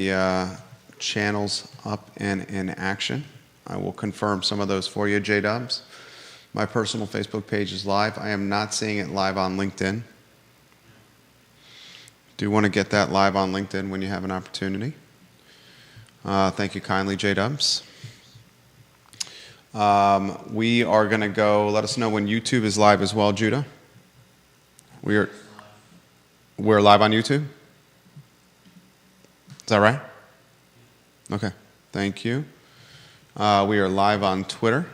the channels up and in action. I will confirm some of those for you, J-Dubs. My personal Facebook page is live. I am not seeing it live on LinkedIn. Do want to get that live on LinkedIn when you have an opportunity. Thank you kindly, J-Dubs. We are going to go, let us know when YouTube is live as well, Judah. We're live on YouTube? Is that right? Okay, thank you. We are live on Twitter.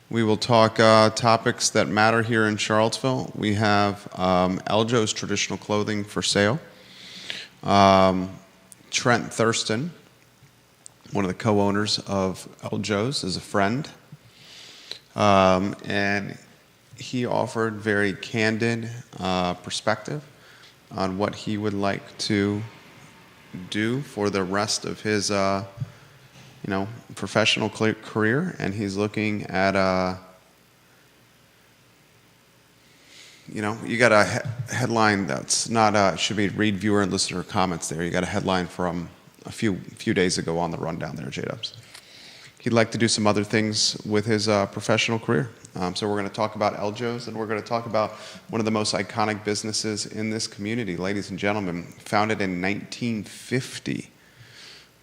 We will talk topics that matter here in Charlottesville. We have Eljo's Traditional Clothing for sale. Trent Thurston, one of the co-owners of Eljo's, is a friend. And he offered very candid perspective on what he would like to do for the rest of his professional career, and he's looking at you got a headline that's not should be read viewer and listener comments there. You got a headline from a few days ago on the rundown there, J-Dubs. He'd like to do some other things with his professional career. So we're going to talk about Eljo's, and we're going to talk about one of the most iconic businesses in this community, ladies and gentlemen, founded in 1950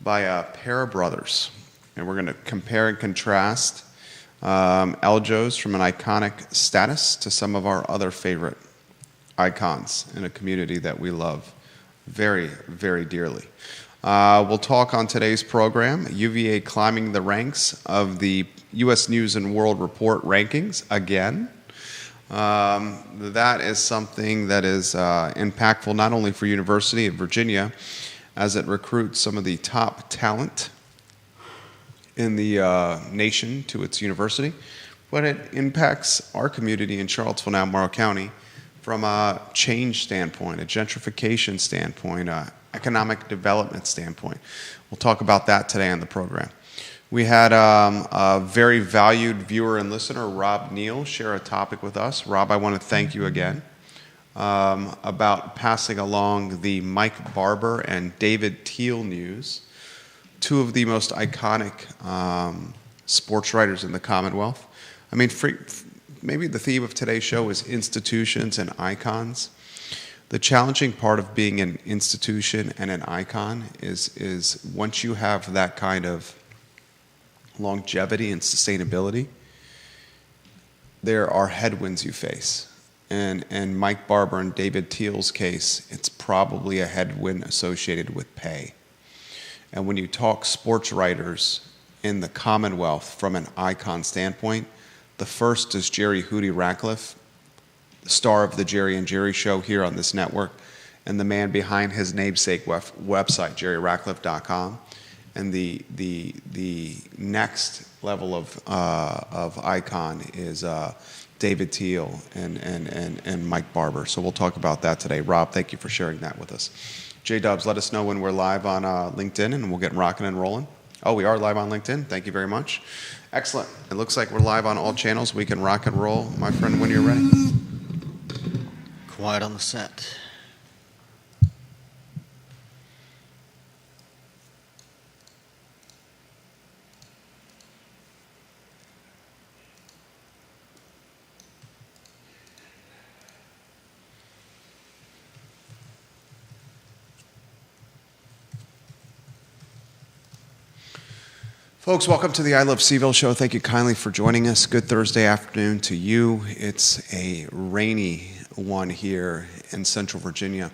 by a pair of brothers. And we're going to compare and contrast Eljo's from an iconic status to some of our other favorite icons in a community that we love very, very dearly. We'll talk on today's program, UVA climbing the ranks of the U.S. News and World Report rankings again. That is something that is impactful not only for University of Virginia as it recruits some of the top talent in the nation to its university, but it impacts our community in Charlottesville, now Morrow County, from a change standpoint, a gentrification standpoint, economic development standpoint. We'll talk about that today on the program. We had a very valued viewer and listener, Rob Neal, share a topic with us. Rob, I want to thank you again about passing along the Mike Barber and David Teal news, two of the most iconic sports writers in the Commonwealth. I mean, maybe the theme of today's show is institutions and icons. The challenging part of being an institution and an icon is once you have that kind of longevity and sustainability, there are headwinds you face. And Mike Barber and David Teal's case, it's probably a headwind associated with pay. And when you talk sports writers in the Commonwealth from an icon standpoint, the first is Jerry Hootie Ratcliffe, the star of the Jerry and Jerry Show here on this network, and the man behind his namesake website, jerryratcliffe.com. And the next level of icon is David Teal and Mike Barber. So we'll talk about that today. Rob, thank you for sharing that with us. J-Dubs, let us know when we're live on LinkedIn, and we'll get rocking and rolling. Oh, we are live on LinkedIn. Thank you very much. Excellent. It looks like we're live on all channels. We can rock and roll. My friend, when you're ready. Quiet on the set. Folks, welcome to the I Love Seville show. Thank you kindly for joining us. Good Thursday afternoon to you. It's a rainy one here in Central Virginia.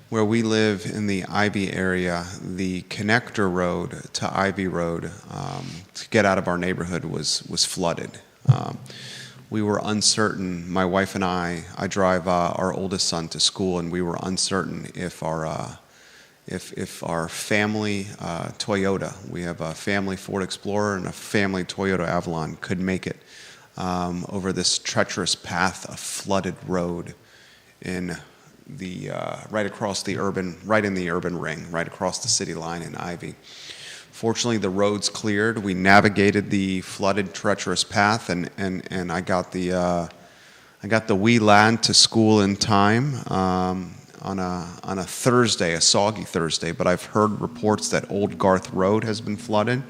Where we live in the Ivy area, the connector road to Ivy Road to get out of our neighborhood was flooded. We were uncertain, my wife and I drive our oldest son to school, and we were uncertain if our family Toyota, we have a family Ford Explorer and a family Toyota Avalon, could make it over this treacherous path of flooded road in the right in the urban ring, right across the city line in Ivy. Fortunately, the roads cleared. We navigated the flooded, treacherous path, and I got the wee lad to school in time on a Thursday, a soggy Thursday, but I've heard reports that Old Garth Road has been flooded.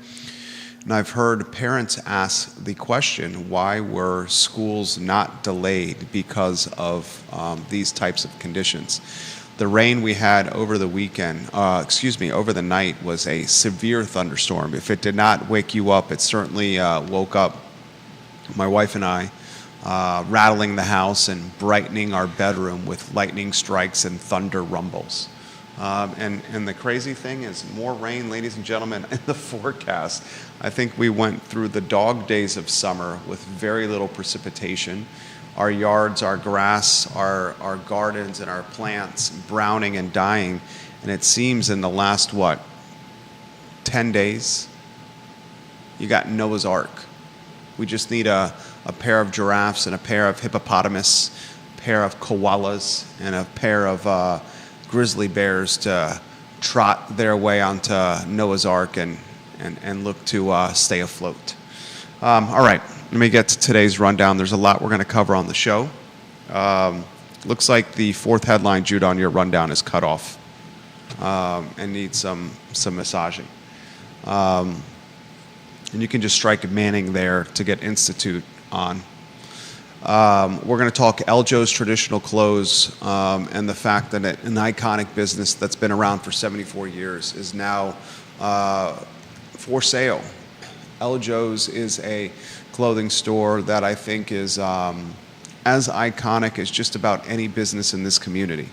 And I've heard parents ask the question, why were schools not delayed because of these types of conditions? The rain we had over the weekend, over the night, was a severe thunderstorm. If it did not wake you up, it certainly woke up my wife and I, rattling the house and brightening our bedroom with lightning strikes and thunder rumbles. And the crazy thing is, more rain, ladies and gentlemen, in the forecast. I think we went through the dog days of summer with very little precipitation. Our yards, our grass, our gardens, and our plants browning and dying. And it seems in the last, 10 days, you got Noah's Ark. We just need a pair of giraffes and a pair of hippopotamus, a pair of koalas, and a pair of grizzly bears to trot their way onto Noah's Ark and look to stay afloat. All right, let me get to today's rundown. There's a lot we're going to cover on the show. Looks like the fourth headline, Jude, on your rundown is cut off and needs some massaging. And you can just strike Manning there to get Institute on. We're going to talk Eljo's Traditional Clothes and the fact that an iconic business that's been around for 74 years is now for sale. Eljo's is a clothing store that I think is as iconic as just about any business in this community.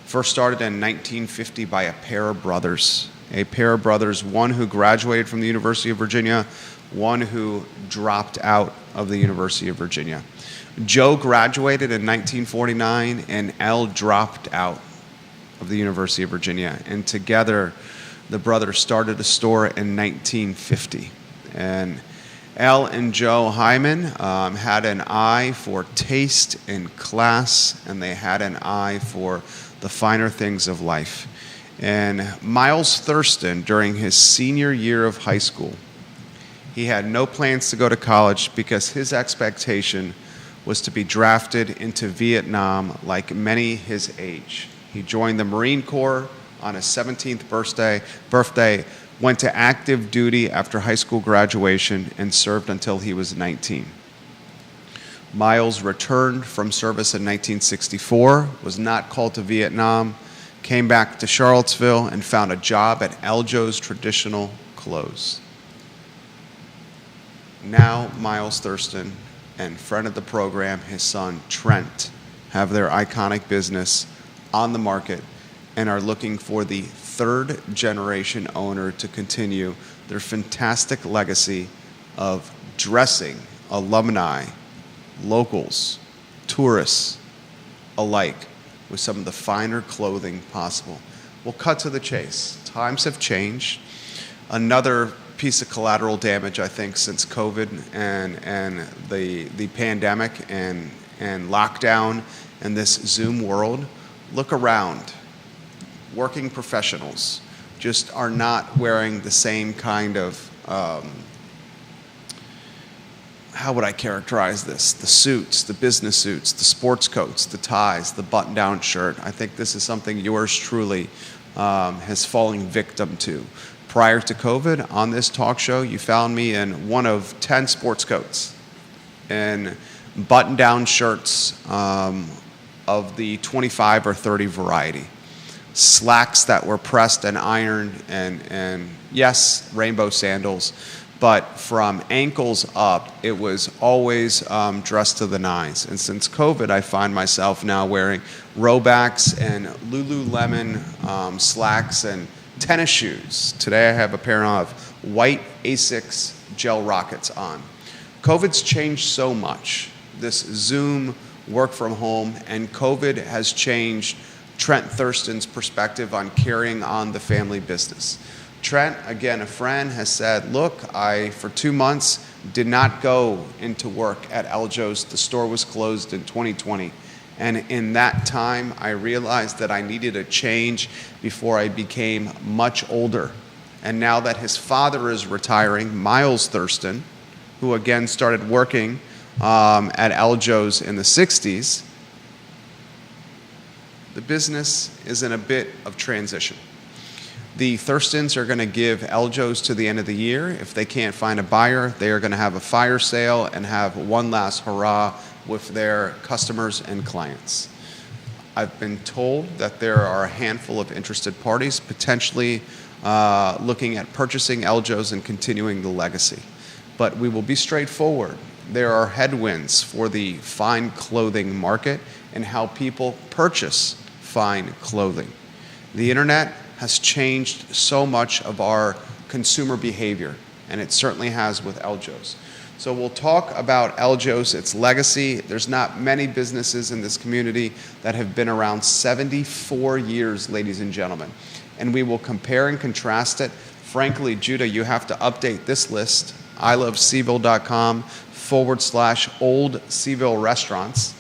First started in 1950 by a pair of brothers. One who graduated from the University of Virginia, one who dropped out of the University of Virginia. Joe graduated in 1949 and El dropped out of the University of Virginia. And together, the brothers started a store in 1950. And El and Joe Hyman had an eye for taste and class, and they had an eye for the finer things of life. And Miles Thurston, during his senior year of high school, he had no plans to go to college because his expectation was to be drafted into Vietnam like many his age. He joined the Marine Corps on his 17th birthday, went to active duty after high school graduation, and served until he was 19. Miles returned from service in 1964, was not called to Vietnam, came back to Charlottesville, and found a job at Eljo's Traditional Clothes. Now Miles Thurston and friend of the program, his son Trent, have their iconic business on the market and are looking for the third generation owner to continue their fantastic legacy of dressing alumni, locals, tourists alike with some of the finer clothing possible. We'll cut to the chase. Times have changed. Another piece of collateral damage, I think, since COVID and the pandemic and lockdown and this Zoom world. Look around. Working professionals just are not wearing the same kind of, how would I characterize this? The suits, the business suits, the sports coats, the ties, the button-down shirt. I think this is something yours truly has fallen victim to. Prior to COVID, on this talk show, you found me in one of 10 sports coats and button-down shirts of the 25 or 30 variety. Slacks that were pressed and ironed, and yes, rainbow sandals, but from ankles up, it was always dressed to the nines. And since COVID, I find myself now wearing Robacks and Lululemon slacks and tennis shoes. Today I have a pair of white Asics gel rockets on. COVID's changed so much. This Zoom work from home, and COVID has changed Trent Thurston's perspective on carrying on the family business. Trent, again, a friend, has said, look, I, for 2 months, did not go into work at Eljo's. The store was closed in 2020. And in that time, I realized that I needed a change before I became much older. And now that his father is retiring, Miles Thurston, who again started working at Eljo's in the 60s, the business is in a bit of transition. The Thurstons are going to give Eljo's to the end of the year. If they can't find a buyer, they are going to have a fire sale and have one last hurrah with their customers and clients. I've been told that there are a handful of interested parties potentially looking at purchasing Eljo's and continuing the legacy. But we will be straightforward. There are headwinds for the fine clothing market and how people purchase fine clothing. The internet has changed so much of our consumer behavior, and it certainly has with Eljo's. So we'll talk about Eljo's, its legacy. There's not many businesses in this community that have been around 74 years, ladies and gentlemen. And we will compare and contrast it. Frankly, Judah, you have to update this list, iloveseville.com/old Seville restaurants.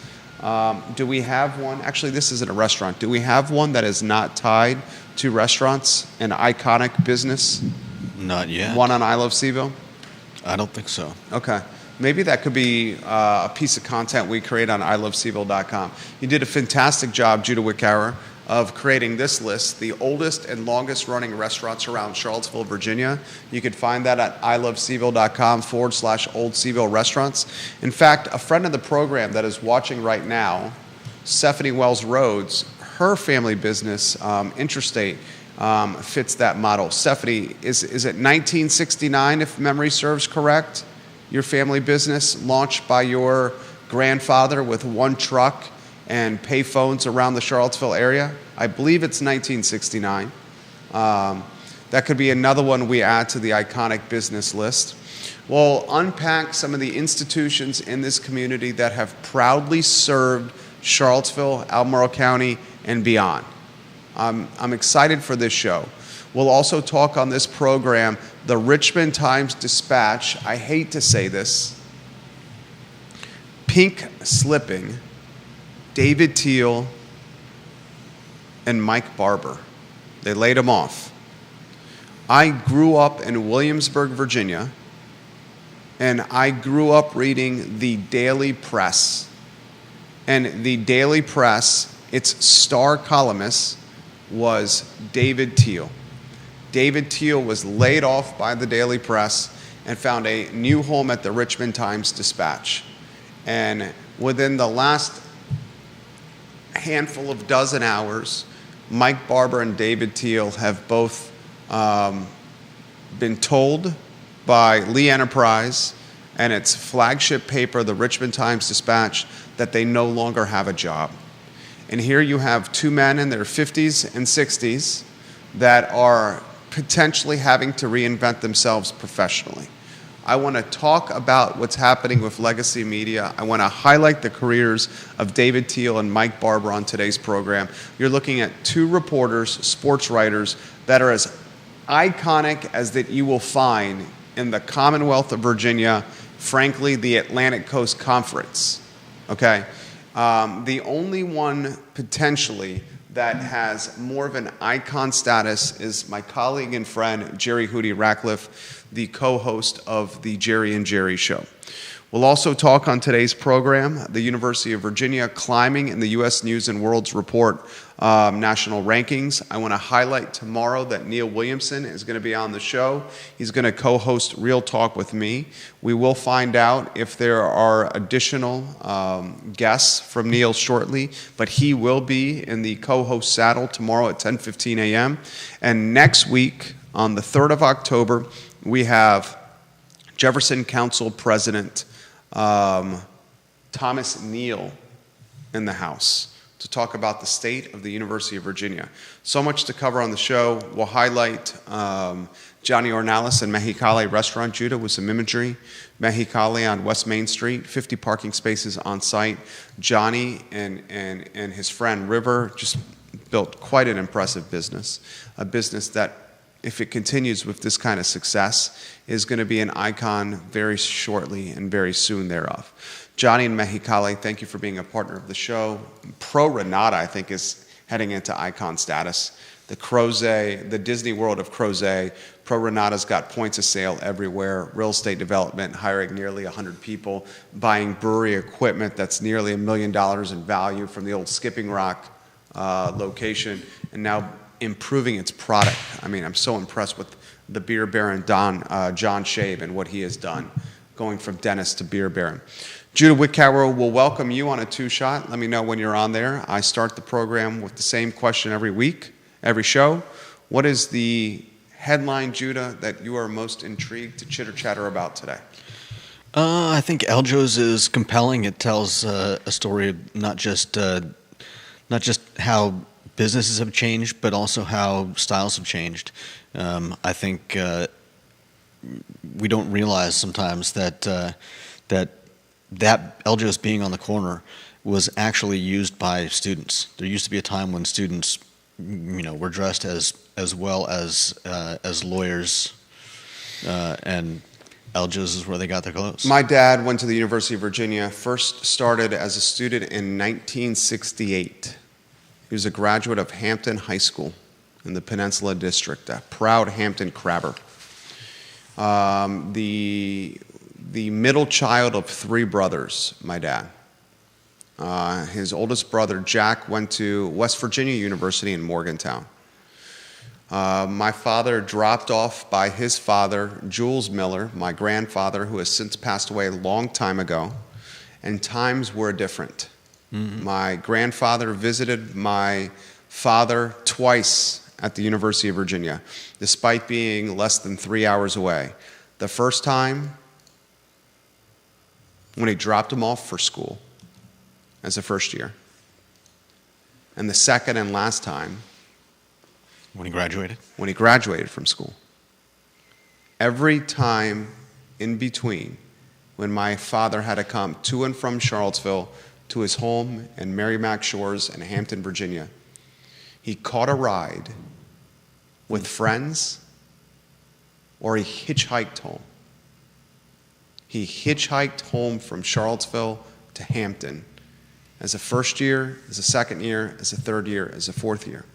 Do we have one? Actually, this isn't a restaurant. Do we have one that is not tied to restaurants, an iconic business? Not yet. One on I Love Seville? I don't think so. Okay. Maybe that could be a piece of content we create on iloveseville.com. You did a fantastic job, Judah Wickower, of creating this list, the oldest and longest running restaurants around Charlottesville, Virginia. You can find that at iloveseville.com/old Seville restaurants. In fact, a friend of the program that is watching right now, Stephanie Wells Rhodes, her family business, Interstate, fits that model. Stephanie, is it 1969, if memory serves correct? Your family business launched by your grandfather with one truck and pay phones around the Charlottesville area? I believe it's 1969. That could be another one we add to the iconic business list. We'll unpack some of the institutions in this community that have proudly served Charlottesville, Albemarle County, and beyond. I'm excited for this show. We'll also talk on this program the Richmond Times-Dispatch, I hate to say this, pink slipping David Teel and Mike Barber. They laid him off. I grew up in Williamsburg, Virginia, and I grew up reading the Daily Press. And the Daily Press, its star columnist was David Teel. David Teel was laid off by the Daily Press and found a new home at the Richmond Times-Dispatch. And within the last handful of dozen hours, Mike Barber and David Teel have both been told by Lee Enterprise and its flagship paper, the Richmond Times-Dispatch, that they no longer have a job. And here you have two men in their 50s and 60s that are potentially having to reinvent themselves professionally. I want to talk about what's happening with Legacy Media. I want to highlight the careers of David Teel and Mike Barber on today's program. You're looking at two reporters, sports writers, that are as iconic as that you will find in the Commonwealth of Virginia, frankly, the Atlantic Coast Conference. Okay? The only one potentially that has more of an icon status is my colleague and friend, Jerry Hootie Ratcliffe, the co-host of the Jerry and Jerry Show. We'll also talk on today's program, the University of Virginia climbing in the U.S. News and World Report national rankings. I want to highlight tomorrow that Neil Williamson is going to be on the show. He's going to co-host Real Talk with me. We will find out if there are additional guests from Neil shortly, but he will be in the co-host saddle tomorrow at 10:15 a.m. And next week, on the 3rd of October, we have Jefferson Council President Thomas Neal in the house to talk about the state of the University of Virginia. So much to cover on the show. We'll highlight Johnny Ornalis and Mexicali Restaurant, Judah, with some imagery. Mexicali on West Main Street, 50 parking spaces on site. Johnny and his friend River just built quite an impressive business, a business that, if it continues with this kind of success, is going to be an icon very shortly and very soon thereof. Johnny and Mexicali, thank you for being a partner of the show. Pro Renata, I think, is heading into icon status. The Crozet, the Disney World of Crozet, Pro Renata's got points of sale everywhere, real estate development, hiring nearly 100 people, buying brewery equipment that's nearly $1 million in value from the old Skipping Rock location and now improving its product. I mean, I'm so impressed with the beer baron, John Shabe, and what he has done, going from dentist to beer baron. Judah Wickower will welcome you on a two-shot. Let me know when you're on there. I start the program with the same question every week, every show. What is the headline, Judah, that you are most intrigued to chitter-chatter about today? I think Aljo's is compelling. It tells a story of not just how businesses have changed, but also how styles have changed. I think we don't realize sometimes that Aljo's being on the corner was actually used by students. There used to be a time when students, were dressed as well as lawyers, and Aljo's is where they got their clothes. My dad went to the University of Virginia, first started as a student in 1968. He was a graduate of Hampton High School in the Peninsula District, a proud Hampton Crabber. The middle child of three brothers, my dad. His oldest brother, Jack, went to West Virginia University in Morgantown. My father dropped off by his father, Jules Miller, my grandfather, who has since passed away a long time ago, and times were different. Mm-hmm. My grandfather visited my father twice at the University of Virginia, despite being less than 3 hours away. The first time, when he dropped him off for school as a first year, and the second and last time, when he graduated? When he graduated from school. Every time in between, when my father had to come to and from Charlottesville to his home in Merrimack Shores in Hampton, Virginia, he caught a ride with friends or he hitchhiked home. He hitchhiked home from Charlottesville to Hampton as a first year, as a second year, as a third year, as a fourth year.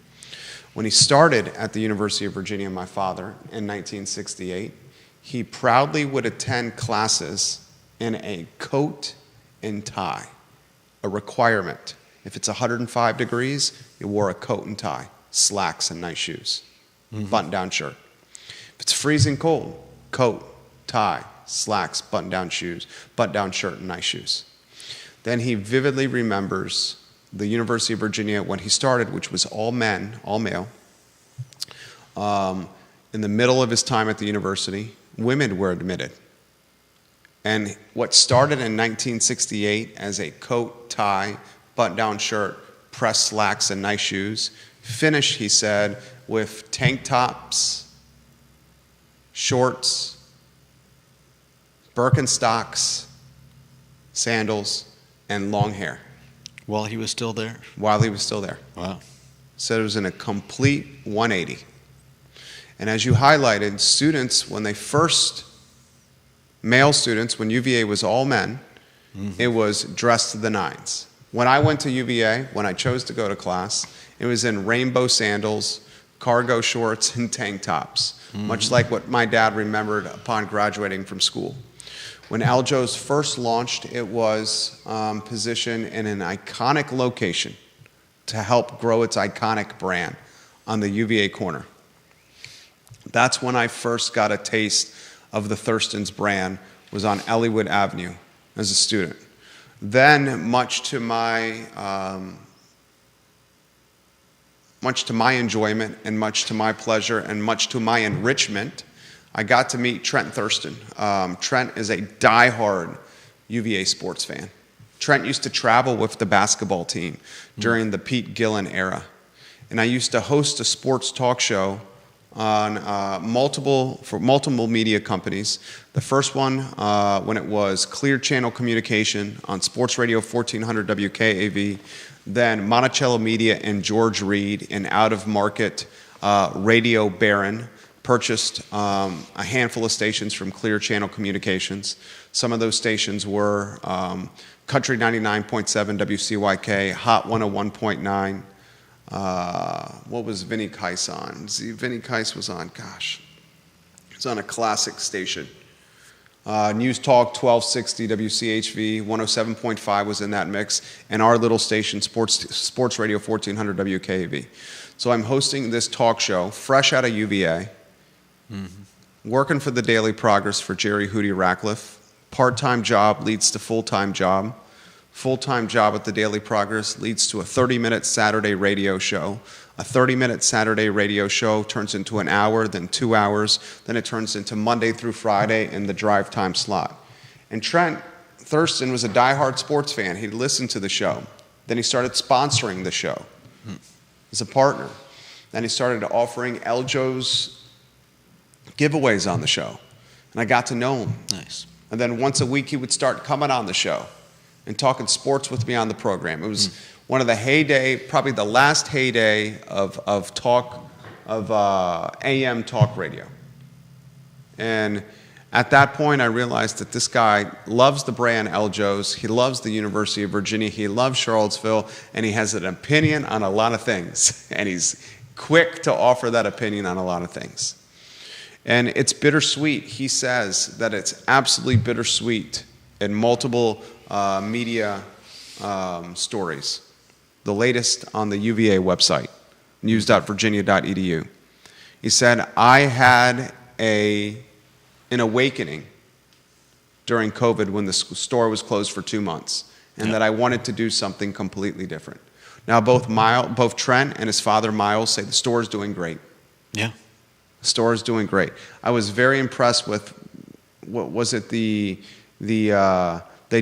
When he started at the University of Virginia, my father, in 1968, he proudly would attend classes in a coat and tie, a requirement. If it's 105 degrees, you wore a coat and tie, slacks and nice shoes, button-down shirt. If it's freezing cold, coat, tie, slacks, button-down shoes, button-down shirt, and nice shoes. Then he vividly remembers the University of Virginia when he started, which was all men, all male. In the middle of his time at the university, women were admitted. And what started in 1968 as a coat, tie, button-down shirt, pressed slacks, and nice shoes, finished, he said, with tank tops, shorts, Birkenstocks, sandals, and long hair. While he was still there? While he was still there. Wow. So it was in a complete 180. And as you highlighted, students, when they first, male students, when UVA was all men, it was dressed to the nines. When I went to UVA, when I chose to go to class, it was in rainbow sandals, cargo shorts, and tank tops, much like what my dad remembered upon graduating from school. When Aljo's first launched, it was positioned in an iconic location to help grow its iconic brand on the UVA corner. That's when I first got a taste of the Thurston's brand, was on Ellwood Avenue as a student. Then, much to my enjoyment and much to my pleasure and much to my enrichment, I got to meet Trent Thurston. Trent is a diehard UVA sports fan. Trent used to travel with the basketball team during the Pete Gillen era. And I used to host a sports talk show on multiple media companies. The first one, when it was Clear Channel Communication on Sports Radio 1400 WKAV, then Monticello Media and George Reed, in out-of-market Radio Baron, purchased a handful of stations from Clear Channel Communications. Some of those stations were Country 99.7 WCYK, Hot 101.9. What was Vinny Keiss on? Vinny Keiss was on, he was on a classic station. News Talk 1260 WCHV 107.5 was in that mix, and our little station, Sports Radio 1400 WKAV. So I'm hosting this talk show, fresh out of UVA, working for the Daily Progress for Jerry Hootie Ratcliffe. Part-time job leads to full-time job. Full-time job at the Daily Progress leads to a 30-minute Saturday radio show. A 30-minute Saturday radio show turns into an hour, then 2 hours, then it turns into Monday through Friday in the drive time slot. And Trent Thurston was a diehard sports fan. He listened to the show. Then he started sponsoring the show as a partner. Then he started offering Eljo's giveaways on the show. And I got to know him. Nice. And then once a week he would start coming on the show and talking sports with me on the program. It was one of the heyday, probably the last heyday of AM talk radio. And at that point, I realized that this guy loves the brand Eljo's. He loves the University of Virginia. He loves Charlottesville, and he has an opinion on a lot of things. And he's quick to offer that opinion on a lot of things. And it's bittersweet. He says that it's absolutely bittersweet in multiple media stories. The latest on the UVA website, news.virginia.edu. He said, I had an awakening during COVID when the store was closed for 2 months, and that I wanted to do something completely different. Now, both Trent and his father, Miles, say the store is doing great. Yeah. The store is doing great. I was very impressed with, what was it, they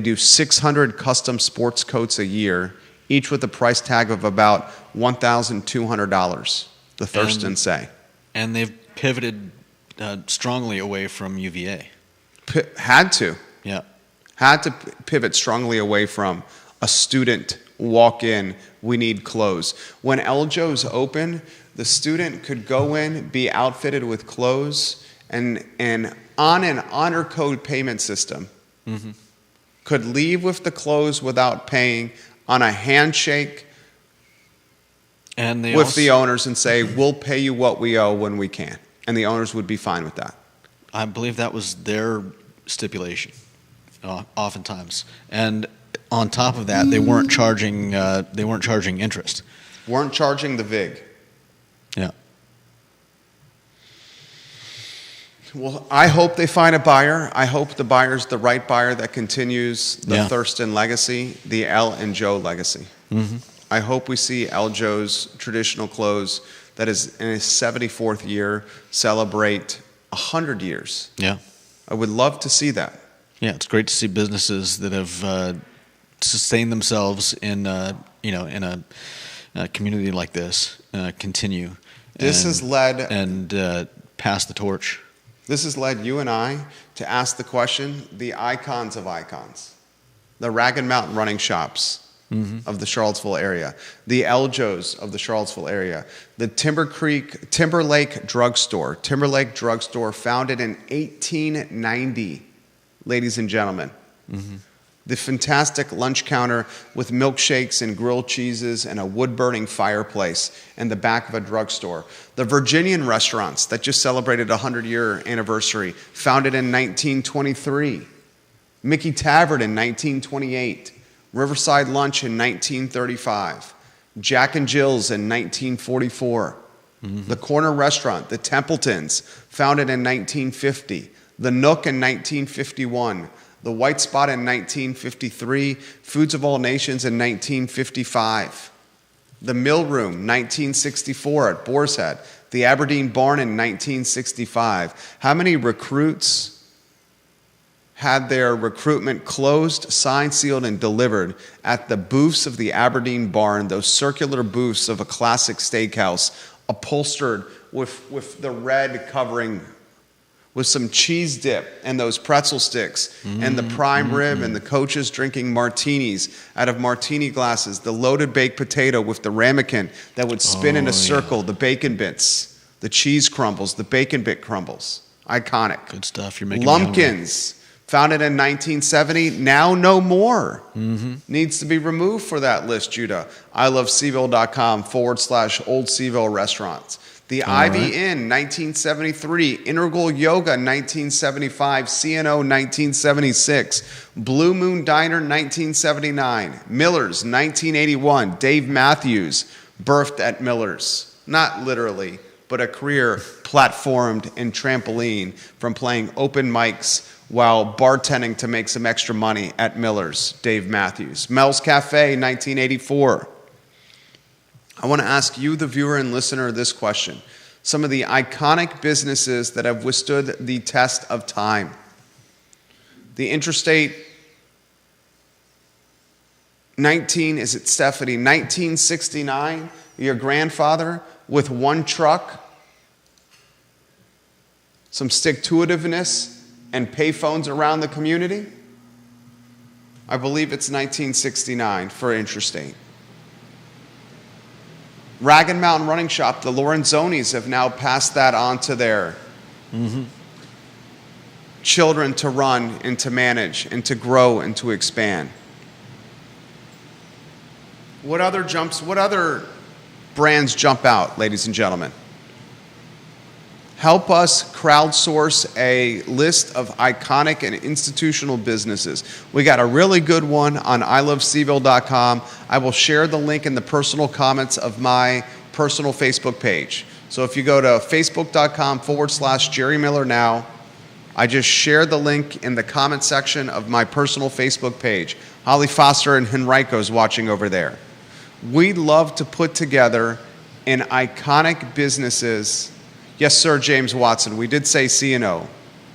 do 600 custom sports coats a year, each with a price tag of about $1,200, the Thurston say. And they've pivoted strongly away from UVA. Had to. Yeah. Had to pivot strongly away from a student walk in, we need clothes. When Eljo's open, the student could go in, be outfitted with clothes, and on an honor code payment system, could leave with the clothes without paying, on a handshake And they with the owners and say, we'll pay you what we owe when we can. And the owners would be fine with that. I believe that was their stipulation, oftentimes. And on top of that, they weren't charging interest. Weren't charging the VIG. Yeah. Well, I hope they find a buyer. I hope the buyer's the right buyer that continues the Thurston legacy, the El and Joe legacy. I hope we see Eljo's traditional clothes that is in his 74th year celebrate 100 years. Yeah. I would love to see that. Yeah, it's great to see businesses that have sustained themselves in a community like this continue. This has led and pass the torch. This has led you and I to ask the question, the icons of icons, the Ragged Mountain running shops of the Charlottesville area, the Eljo's of the Charlottesville area, the Timberlake Drugstore. Timberlake Drugstore, founded in 1890, ladies and gentlemen. The fantastic lunch counter with milkshakes and grilled cheeses and a wood-burning fireplace in the back of a drugstore. The Virginian restaurants that just celebrated a 100-year anniversary, founded in 1923. Mickey Tavern in 1928. Riverside Lunch in 1935. Jack and Jill's in 1944. The Corner Restaurant, the Templetons, founded in 1950. The Nook in 1951. The White Spot in 1953, Foods of All Nations in 1955, the Mill Room, 1964 at Boar's Head, the Aberdeen Barn in 1965. How many recruits had their recruitment closed, signed, sealed, and delivered at the booths of the Aberdeen Barn, those circular booths of a classic steakhouse, upholstered with the red covering, with some cheese dip and those pretzel sticks and the prime rib and the coaches drinking martinis out of martini glasses, the loaded baked potato with the ramekin that would spin in a circle, the bacon bits, the cheese crumbles, the bacon bit crumbles. Iconic. Good stuff. You're making Lumpkins, founded in 1970, now no more. Needs to be removed for that list, Judah. iloveseville.com /Old Seville restaurants. The All Ivy right. Inn, 1973. Integral Yoga, 1975. CNO, 1976. Blue Moon Diner, 1979. Miller's, 1981. Dave Matthews, birthed at Miller's. Not literally, but a career platformed and trampoline from playing open mics while bartending to make some extra money at Miller's. Dave Matthews. Mel's Cafe, 1984. I want to ask you, the viewer and listener, this question. Some of the iconic businesses that have withstood the test of time. The Interstate 1969, your grandfather with one truck, some stick-to-itiveness, and payphones around the community? I believe it's 1969 for Interstate. Ragged Mountain Running Shop, the Lorenzonis have now passed that on to their children to run and to manage and to grow and to expand. What other brands jump out, ladies and gentlemen? Help us crowdsource a list of iconic and institutional businesses. We got a really good one on iloveseville.com. I will share the link in the personal comments of my personal Facebook page. So if you go to facebook.com/Jerry Miller Now, I just shared the link in the comment section of my personal Facebook page. Holly Foster and Henrico is watching over there. We'd love to put together an iconic businesses. Yes, sir, James Watson. We did say C&O.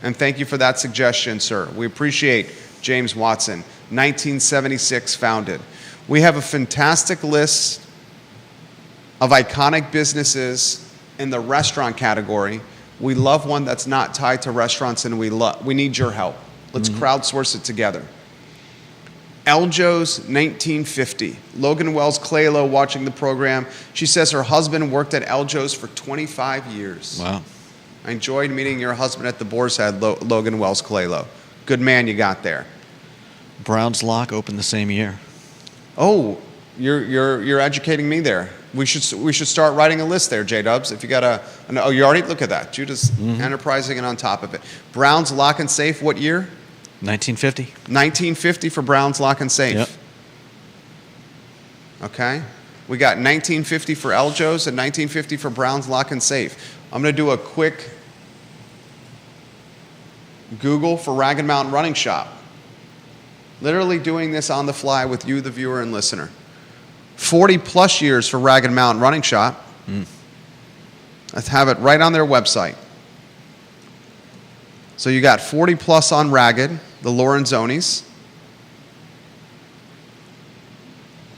And thank you for that suggestion, sir. We appreciate James Watson. 1976 founded. We have a fantastic list of iconic businesses in the restaurant category. We love one that's not tied to restaurants, and we need your help. Let's crowdsource it together. Eljo's 1950. Logan Wells Claylow watching the program. She says her husband worked at Eljo's for 25 years. Wow. I enjoyed meeting your husband at the Boar's Head, Logan Wells Claylow. Good man you got there. Brown's Lock opened the same year. Oh, you're educating me there. We should start writing a list there, J-Dubs. If you got oh, you already look at that. Judah's enterprising and on top of it. Brown's Lock and Safe, what year? 1950. 1950 for Brown's Lock and Safe. Yep. Okay. We got 1950 for Eljo's and 1950 for Brown's Lock and Safe. I'm going to do a quick Google for Ragged Mountain Running Shop. Literally doing this on the fly with you, the viewer and listener. 40 plus years for Ragged Mountain Running Shop. Let's have it right on their website. So you got 40 plus on Ragged, the Lorenzonis.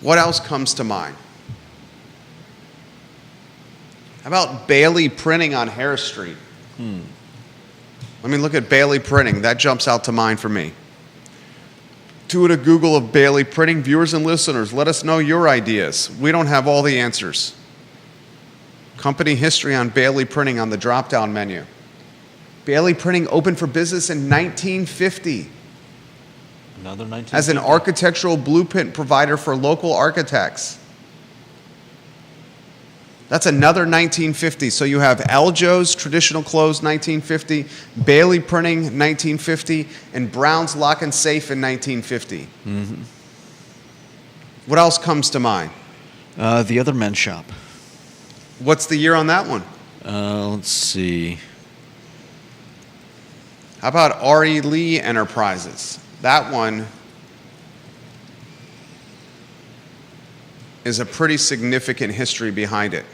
What else comes to mind? How about Bailey Printing on Harris Street? Let me look at Bailey Printing. That jumps out to mind for me. Do it a Google of Bailey Printing. Viewers and listeners, let us know your ideas. We don't have all the answers. Company history on Bailey Printing on the drop-down menu. Bailey Printing opened for business in 1950 Another 1950. as an architectural blueprint provider for local architects. That's another 1950. So you have Eljo's Traditional Clothes, 1950, Bailey Printing, 1950, and Brown's Lock and Safe in 1950. What else comes to mind? The Other Men's Shop. What's the year on that one? Let's see. How about R.E. Lee Enterprises? That one is a pretty significant history behind it.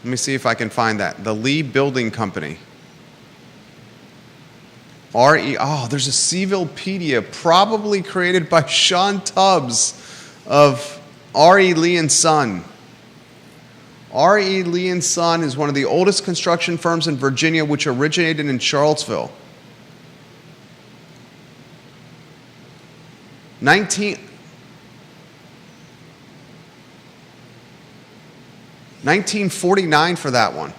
Let me see if I can find that. The Lee Building Company. There's a Sevillepedia, probably created by Sean Tubbs of R.E. Lee and Son. R.E. Lee and Son is one of the oldest construction firms in Virginia, which originated in Charlottesville. 1949 for that one.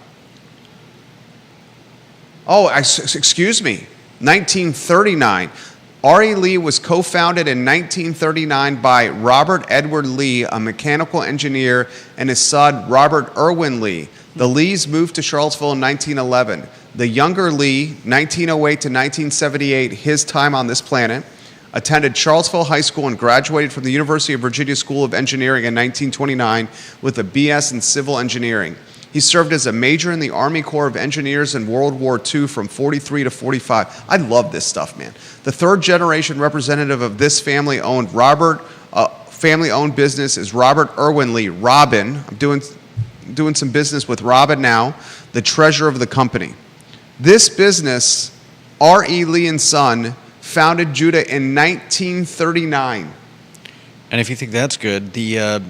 Oh, excuse me. 1939. R.E. Lee was co-founded in 1939 by Robert Edward Lee, a mechanical engineer, and his son, Robert Irwin Lee. The Lees moved to Charlottesville in 1911. The younger Lee, 1908 to 1978, his time on this planet, attended Charlottesville High School and graduated from the University of Virginia School of Engineering in 1929 with a BS in civil engineering. He served as a major in the Army Corps of Engineers in World War II from 43 to 45. I love this stuff, man. The third generation representative of this family-owned business is Robert Irwin Lee. Robin, I'm doing some business with Robin now, the treasurer of the company. This business, R.E. Lee and Son, founded Judah in 1939. And if you think that's good, I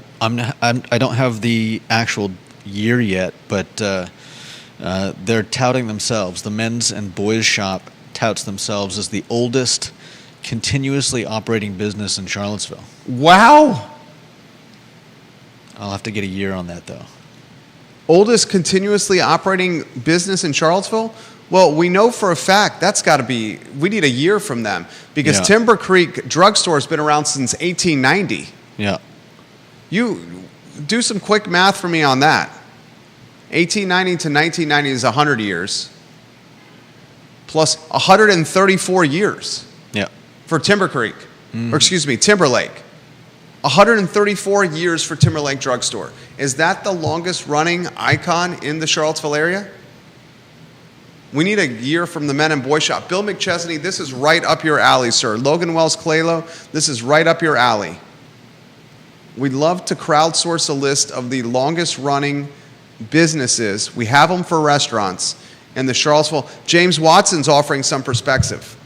don't have the actual year yet, but they're touting themselves. The men's and boys shop touts themselves as the oldest continuously operating business in Charlottesville. Wow. I'll have to get a year on that, though. Oldest continuously operating business in Charlottesville? Well, we know for a fact that's got to be, we need a year from them because Yeah. Timber Creek Drugstore has been around since 1890. Yeah. You do some quick math for me on that. 1890 to 1990 is 100 years, plus 134 years Yeah. for Timber Creek, or excuse me, Timberlake. 134 years for Timberlake Drugstore. Is that the longest running icon in the Charlottesville area? We need a year from the men and boy shop. Bill McChesney, this is right up your alley, sir. Logan Wells Claylo, this is right up your alley. We'd love to crowdsource a list of the longest running businesses. We have them for restaurants in the Charlottesville. James Watson's offering some perspective.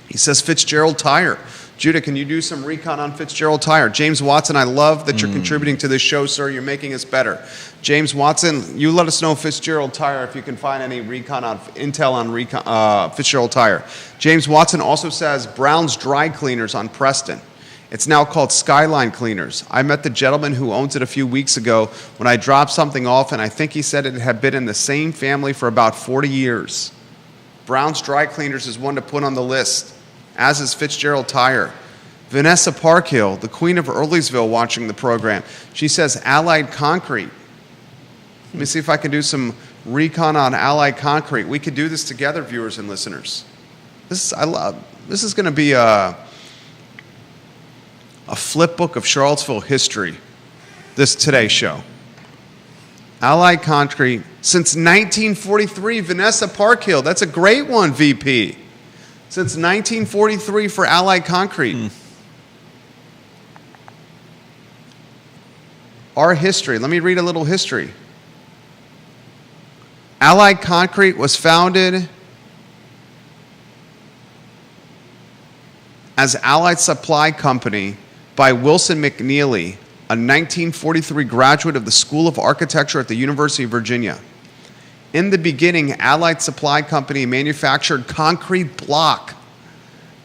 He says Fitzgerald Tire. Judah, can you do some recon on Fitzgerald Tire? James Watson, I love that you're contributing to this show, sir. You're making us better. James Watson, you let us know Fitzgerald Tire if you can find any recon on intel on Fitzgerald Tire. James Watson also says Brown's Dry Cleaners on Preston. It's now called Skyline Cleaners. I met the gentleman who owns it a few weeks ago when I dropped something off, and I think he said it had been in the same family for about 40 years. Brown's Dry Cleaners is one to put on the list, as is Fitzgerald Tire. Vanessa Parkhill, the queen of Earlysville, watching the program. She says Allied Concrete. Let me see if I can do some recon on Allied Concrete. We could do this together, viewers and listeners. This is going to be a flip book of Charlottesville history, this Today Show. Allied Concrete, since 1943, Vanessa Parkhill. That's a great one, VP. Since 1943 for Allied Concrete. Our history. Let me read a little history. Allied Concrete was founded as Allied Supply Company by Wilson McNeely, a 1943 graduate of the School of Architecture at the University of Virginia. In the beginning, Allied Supply Company manufactured concrete block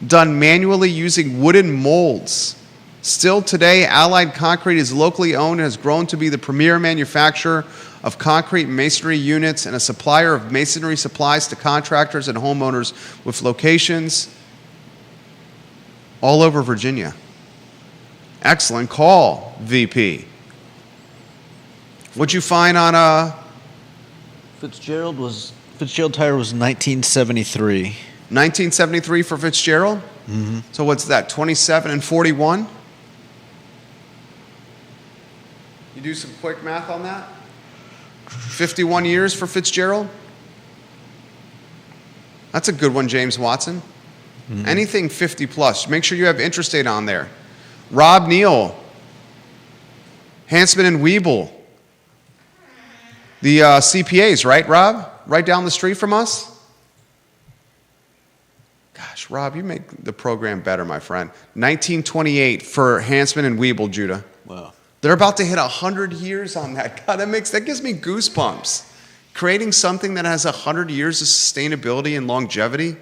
done manually using wooden molds. Still today, Allied Concrete is locally owned and has grown to be the premier manufacturer of concrete masonry units and a supplier of masonry supplies to contractors and homeowners with locations all over Virginia. Excellent call, VP. What'd you find on Fitzgerald Tire was 1973. 1973 for Fitzgerald? Mm-hmm. So what's that, 27 and 41? You do some quick math on that? 51 years for Fitzgerald? That's a good one, James Watson. Mm-hmm. Anything 50 plus. Make sure you have interest data on there. Rob Neal, Hansman and Weeble. The CPAs, right, Rob? Right down the street from us? Gosh, Rob, you make the program better, my friend. 1928 for Hansman and Weeble, Judah. Wow. They're about to hit 100 years on that. God, that gives me goosebumps. Creating something that has 100 years of sustainability and longevity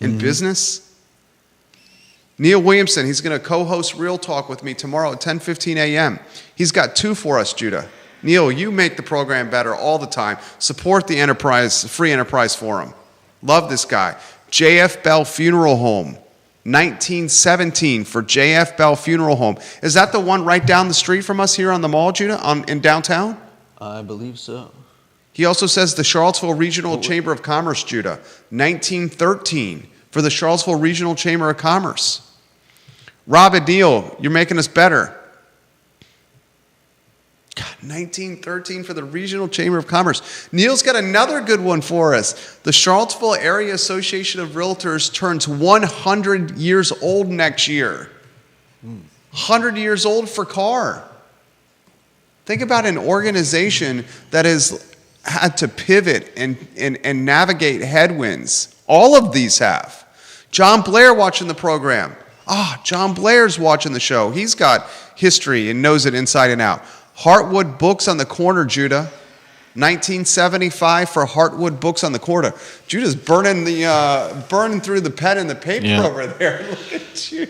in business. Neil Williamson, he's going to co-host Real Talk with me tomorrow at 10:15 a.m. He's got two for us, Judah. Neil, you make the program better all the time. Support the Free Enterprise Forum. Love this guy. J.F. Bell Funeral Home. 1917 for J.F. Bell Funeral Home. Is that the one right down the street from us here on the mall, Judah, in downtown? I believe so. He also says the Charlottesville Regional Chamber of Commerce, Judah, 1913 for the Charlottesville Regional Chamber of Commerce. Rob Adil, you're making us better. God, 1913 for the Regional Chamber of Commerce. Neil's got another good one for us. The Charlottesville Area Association of Realtors turns 100 years old next year. 100 years old for CAR. Think about an organization that has had to pivot and navigate headwinds. All of these have. John Blair watching the program. John Blair's watching the show. He's got history and knows it inside and out. Heartwood Books on the Corner, Judah. 1975 for Heartwood Books on the Corner. Judah's burning through the pen and the paper over there. Look at you.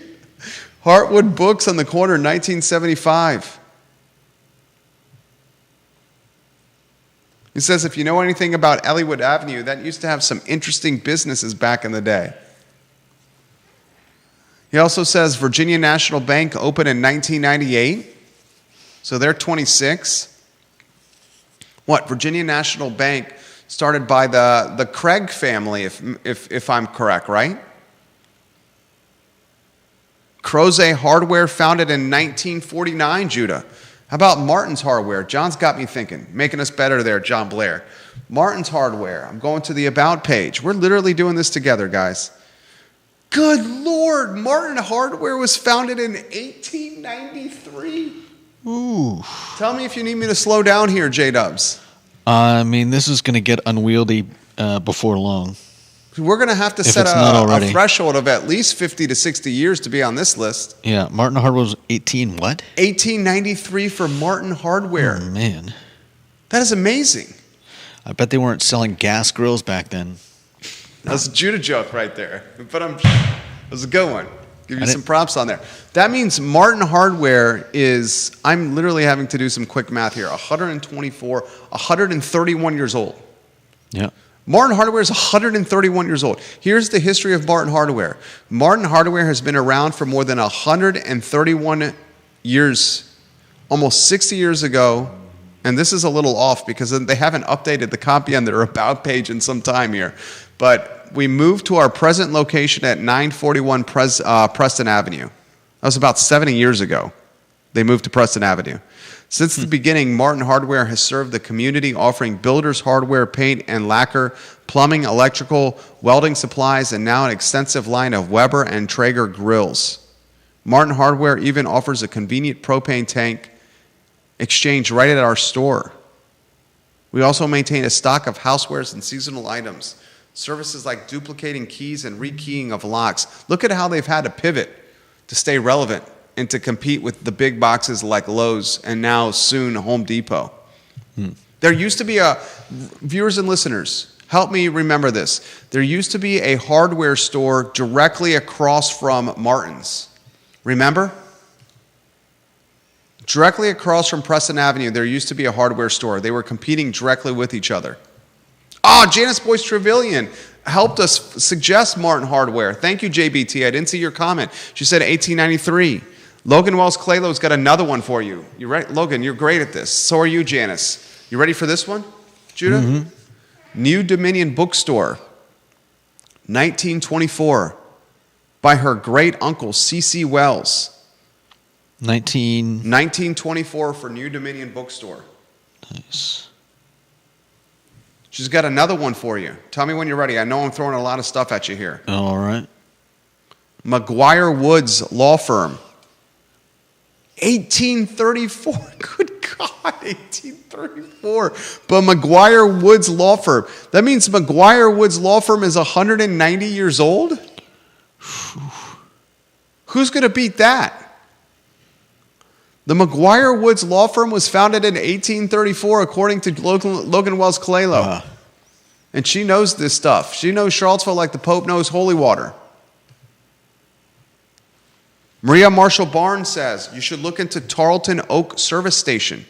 Heartwood Books on the Corner, 1975. He says, if you know anything about Ellwood Avenue, that used to have some interesting businesses back in the day. He also says Virginia National Bank opened in 1998. So they're 26. Virginia National Bank started by the Craig family, if I'm correct, right? Crozet Hardware, founded in 1949, Judah. How about Martin's Hardware? John's got me thinking, making us better there, John Blair. Martin's Hardware. I'm going to the About page. We're literally doing this together, guys. Good Lord, Martin Hardware was founded in 1893. Ooh. Tell me if you need me to slow down here, J-Dubs. I mean, this is going to get unwieldy before long. We're going to have to set a threshold of at least 50 to 60 years to be on this list. Yeah, Martin Hardware was 1893 for Martin Hardware. Oh, man. That is amazing. I bet they weren't selling gas grills back then. That's a Judah joke right there. But that was a good one. Give you some props on there. That means Martin Hardware is, I'm literally having to do some quick math here, 131 years old. Yeah. Martin Hardware is 131 years old. Here's the history of Martin Hardware. Martin Hardware has been around for more than 131 years, almost 60 years ago. And this is a little off because they haven't updated the copy on their About page in some time here. But we moved to our present location at 941 Preston Avenue. That was about 70 years ago. They moved to Preston Avenue. Since the beginning, Martin Hardware has served the community, offering builders hardware, paint and lacquer, plumbing, electrical, welding supplies, and now an extensive line of Weber and Traeger grills. Martin Hardware even offers a convenient propane tank exchange right at our store. We also maintain a stock of housewares and seasonal items. Services like duplicating keys and rekeying of locks. Look at how they've had to pivot to stay relevant and to compete with the big boxes like Lowe's and now soon Home Depot. There used to be viewers and listeners, help me remember this. There used to be a hardware store directly across from Martin's. Remember? Directly across from Preston Avenue, there used to be a hardware store. They were competing directly with each other. Janice Boyce Trevelyan helped us suggest Martin Hardware. Thank you, JBT. I didn't see your comment. She said 1893. Logan Wells Claylo's got another one for you. You ready? Logan, you're great at this. So are you, Janice. You ready for this one, Judah? Mm-hmm. New Dominion Bookstore, 1924, by her great uncle, C.C. Wells. 1924 for New Dominion Bookstore. Nice. She's got another one for you. Tell me when you're ready. I know I'm throwing a lot of stuff at you here. All right. McGuire Woods Law Firm. 1834. Good God, 1834. But McGuire Woods Law Firm. That means McGuire Woods Law Firm is 190 years old? Who's going to beat that? The McGuire Woods Law Firm was founded in 1834, according to Logan Wells Claylo. And she knows this stuff. She knows Charlottesville like the Pope knows holy water. Maria Marshall Barnes says, you should look into Tarleton Oak Service Station.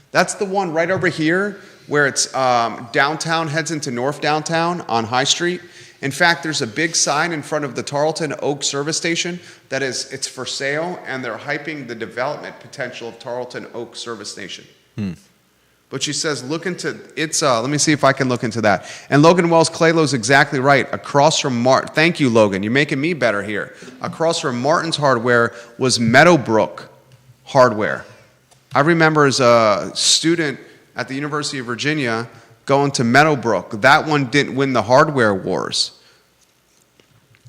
That's the one right over here where it's downtown, heads into North Downtown on High Street. In fact, there's a big sign in front of the Tarleton Oak service station that it's for sale, and they're hyping the development potential of Tarleton Oak service station. But she says, look into it's. Let me see if I can look into that. And Logan Wells Claylo's exactly right. Across from thank you, Logan. You're making me better here. Across from Martin's Hardware was Meadowbrook Hardware. I remember as a student at the University of Virginia going to Meadowbrook. That one didn't win the hardware wars.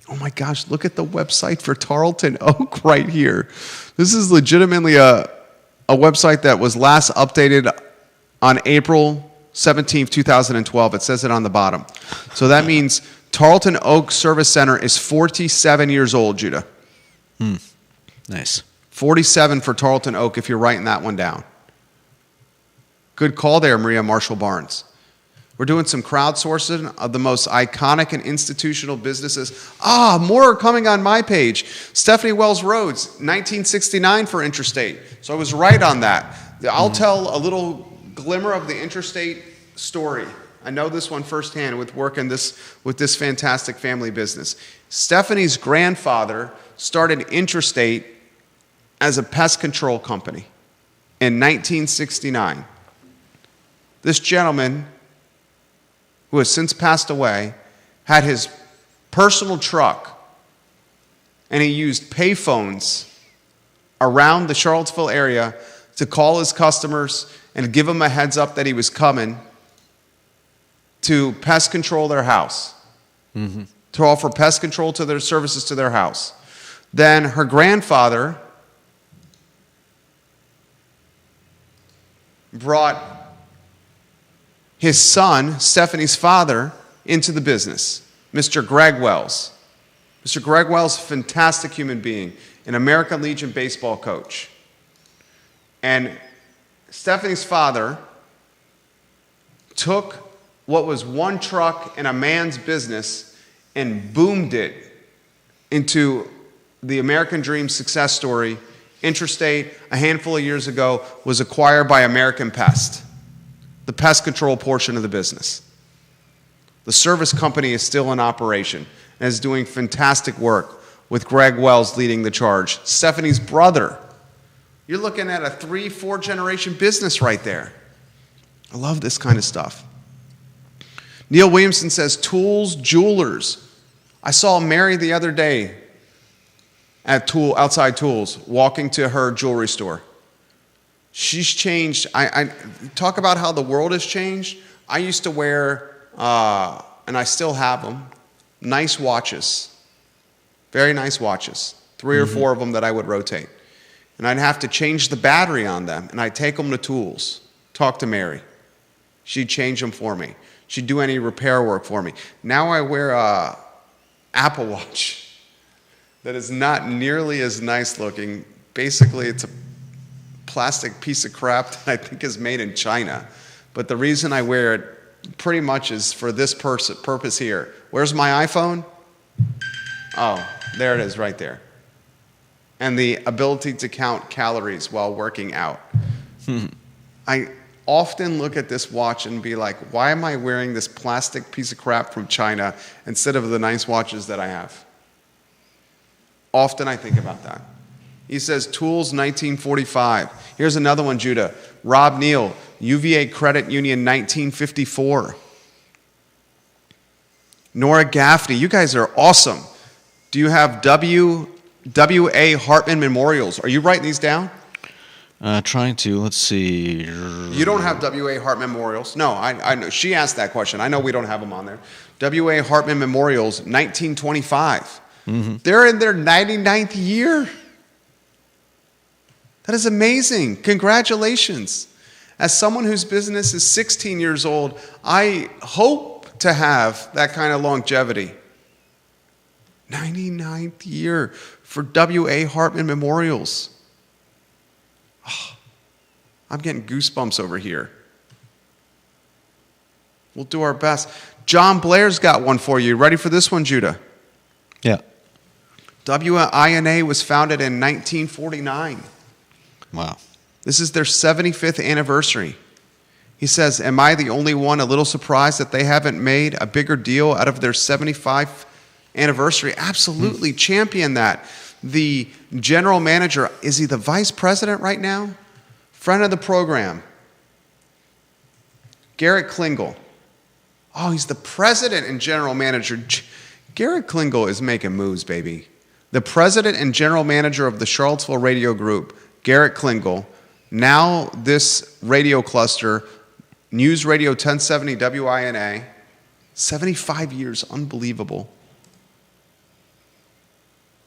Oh my gosh, look at the website for Tarleton Oak right here. This is legitimately a website that was last updated on April 17th, 2012. It says it on the bottom. So that means Tarleton Oak Service Center is 47 years old, Judah. Nice. 47 for Tarleton Oak if you're writing that one down. Good call there, Maria Marshall Barnes. We're doing some crowdsourcing of the most iconic and institutional businesses. More are coming on my page. Stephanie Wells Rhodes, 1969 for Interstate. So I was right on that. I'll tell a little glimmer of the Interstate story. I know this one firsthand with working with this fantastic family business. Stephanie's grandfather started Interstate as a pest control company in 1969. This gentleman, who has since passed away, had his personal truck, and he used payphones around the Charlottesville area to call his customers and give them a heads up that he was coming to pest control their house, to offer pest control to their services to their house. Then her grandfather brought his son, Stephanie's father, into the business, Mr. Greg Wells. Mr. Greg Wells, fantastic human being, an American Legion baseball coach. And Stephanie's father took what was one truck in a man's business and boomed it into the American Dream success story. Interstate, a handful of years ago, was acquired by American Pest, the pest control portion of the business. The service company is still in operation and is doing fantastic work with Greg Wells leading the charge. Stephanie's brother. You're looking at a 3-4 generation business right there. I love this kind of stuff. Neil Williamson says, Tools Jewelers. I saw Mary the other day at Outside Tools, walking to her jewelry store. She's changed. I talk about how the world has changed. I used to wear, and I still have them, nice watches. Very nice watches. 3 or 4 of them that I would rotate. And I'd have to change the battery on them, and I'd take them to Tools, talk to Mary. She'd change them for me. She'd do any repair work for me. Now I wear a Apple Watch that is not nearly as nice looking. Basically, it's a plastic piece of crap that I think is made in China. But the reason I wear it pretty much is for this purpose here. Where's my iPhone? Oh, there it is right there. And the ability to count calories while working out. I often look at this watch and be like, why am I wearing this plastic piece of crap from China instead of the nice watches that I have? Often I think about that. He says, Tools 1945. Here's another one, Judah. Rob Neal, UVA Credit Union 1954. Nora Gaffney, you guys are awesome. Do you have W.A. Hartman Memorials? Are you writing these down? Trying to. Let's see. You don't have W.A. Hartman Memorials? No, I know. She asked that question. I know we don't have them on there. W.A. Hartman Memorials, 1925. They're in their 99th year. That is amazing. Congratulations. As someone whose business is 16 years old, I hope to have that kind of longevity. 99th year for W.A. Hartman Memorials. Oh, I'm getting goosebumps over here. We'll do our best. John Blair's got one for you. Ready for this one, Judah? Yeah. WINA was founded in 1949. Wow. This is their 75th anniversary. He says, am I the only one a little surprised that they haven't made a bigger deal out of their 75th anniversary? Absolutely. Champion that. The general manager, is he the vice president right now? Friend of the program, Garrett Klingel. Oh, he's the president and general manager. Garrett Klingel is making moves, baby. The president and general manager of the Charlottesville Radio Group, Garrett Klingel. Now this radio cluster, News Radio 1070 WINA, 75 years, unbelievable.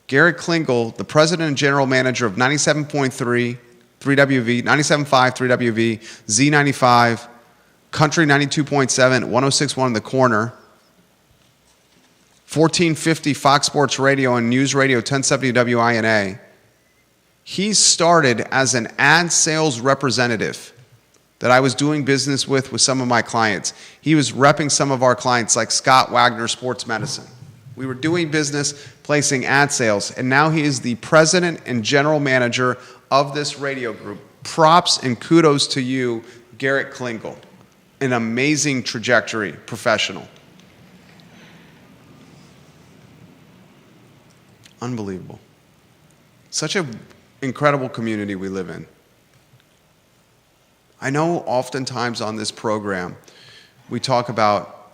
Garrett Klingel, the president and general manager of 97.3, 3WV, 97.5, 3WV, Z95, Country 92.7, 106.1 in the corner, 1450 Fox Sports Radio and News Radio 1070 WINA. He started as an ad sales representative that I was doing business with some of my clients. He was repping some of our clients like Scott Wagner Sports Medicine. We were doing business, placing ad sales, and now he is the president and general manager of this radio group. Props and kudos to you, Garrett Klingel. An amazing trajectory, professional. Unbelievable. Such an incredible community we live in. I know oftentimes on this program, we talk about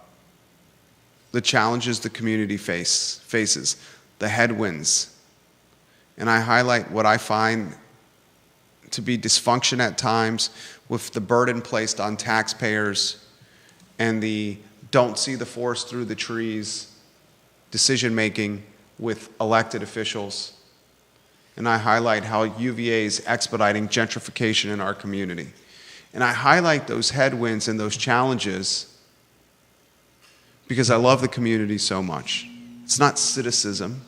the challenges the community faces, the headwinds. And I highlight what I find to be dysfunction at times with the burden placed on taxpayers and the don't see the forest through the trees decision making with elected officials. And I highlight how UVA is expediting gentrification in our community. And I highlight those headwinds and those challenges because I love the community so much. It's not cynicism.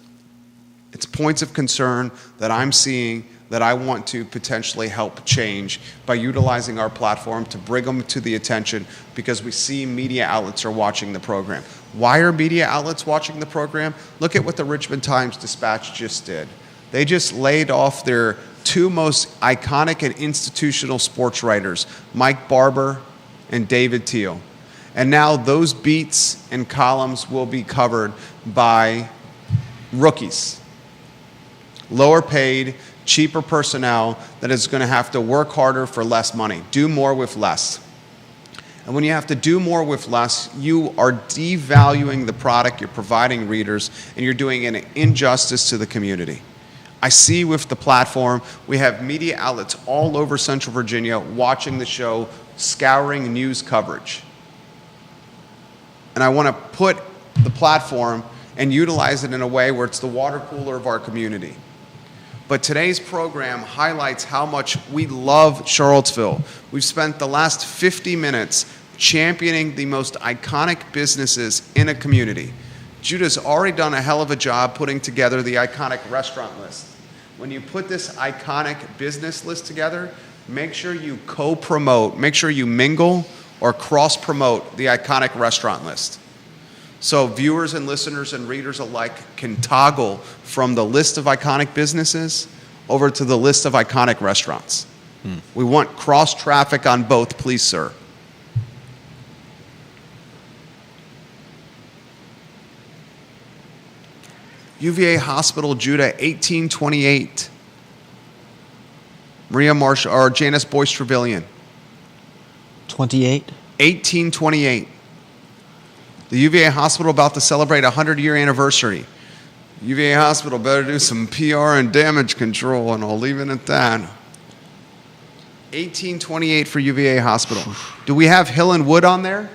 It's points of concern that I'm seeing that I want to potentially help change by utilizing our platform to bring them to the attention because we see media outlets are watching the program. Why are media outlets watching the program? Look at what the Richmond Times-Dispatch just did. They just laid off their two most iconic and institutional sports writers, Mike Barber and David Teal. And now those beats and columns will be covered by rookies, lower paid, cheaper personnel that is going to have to work harder for less money, do more with less. And when you have to do more with less, you are devaluing the product you're providing readers, and you're doing an injustice to the community. I see with the platform, we have media outlets all over Central Virginia watching the show, scouring news coverage. And I want to put the platform and utilize it in a way where it's the water cooler of our community. But today's program highlights how much we love Charlottesville. We've spent the last 50 minutes championing the most iconic businesses in a community. Judah's already done a hell of a job putting together the iconic restaurant list. When you put this iconic business list together, make sure you co-promote, make sure you mingle or cross-promote the iconic restaurant list. So viewers and listeners and readers alike can toggle from the list of iconic businesses over to the list of iconic restaurants. We want cross-traffic on both, please, sir. UVA Hospital, Judah, 1828. Maria Marshall, or Janice Boyce Trevelyan. 28? 1828. The UVA Hospital about to celebrate a 100-year anniversary. UVA Hospital better do some PR and damage control, and I'll leave it at that. 1828 for UVA Hospital. Do we have Hill and Wood on there?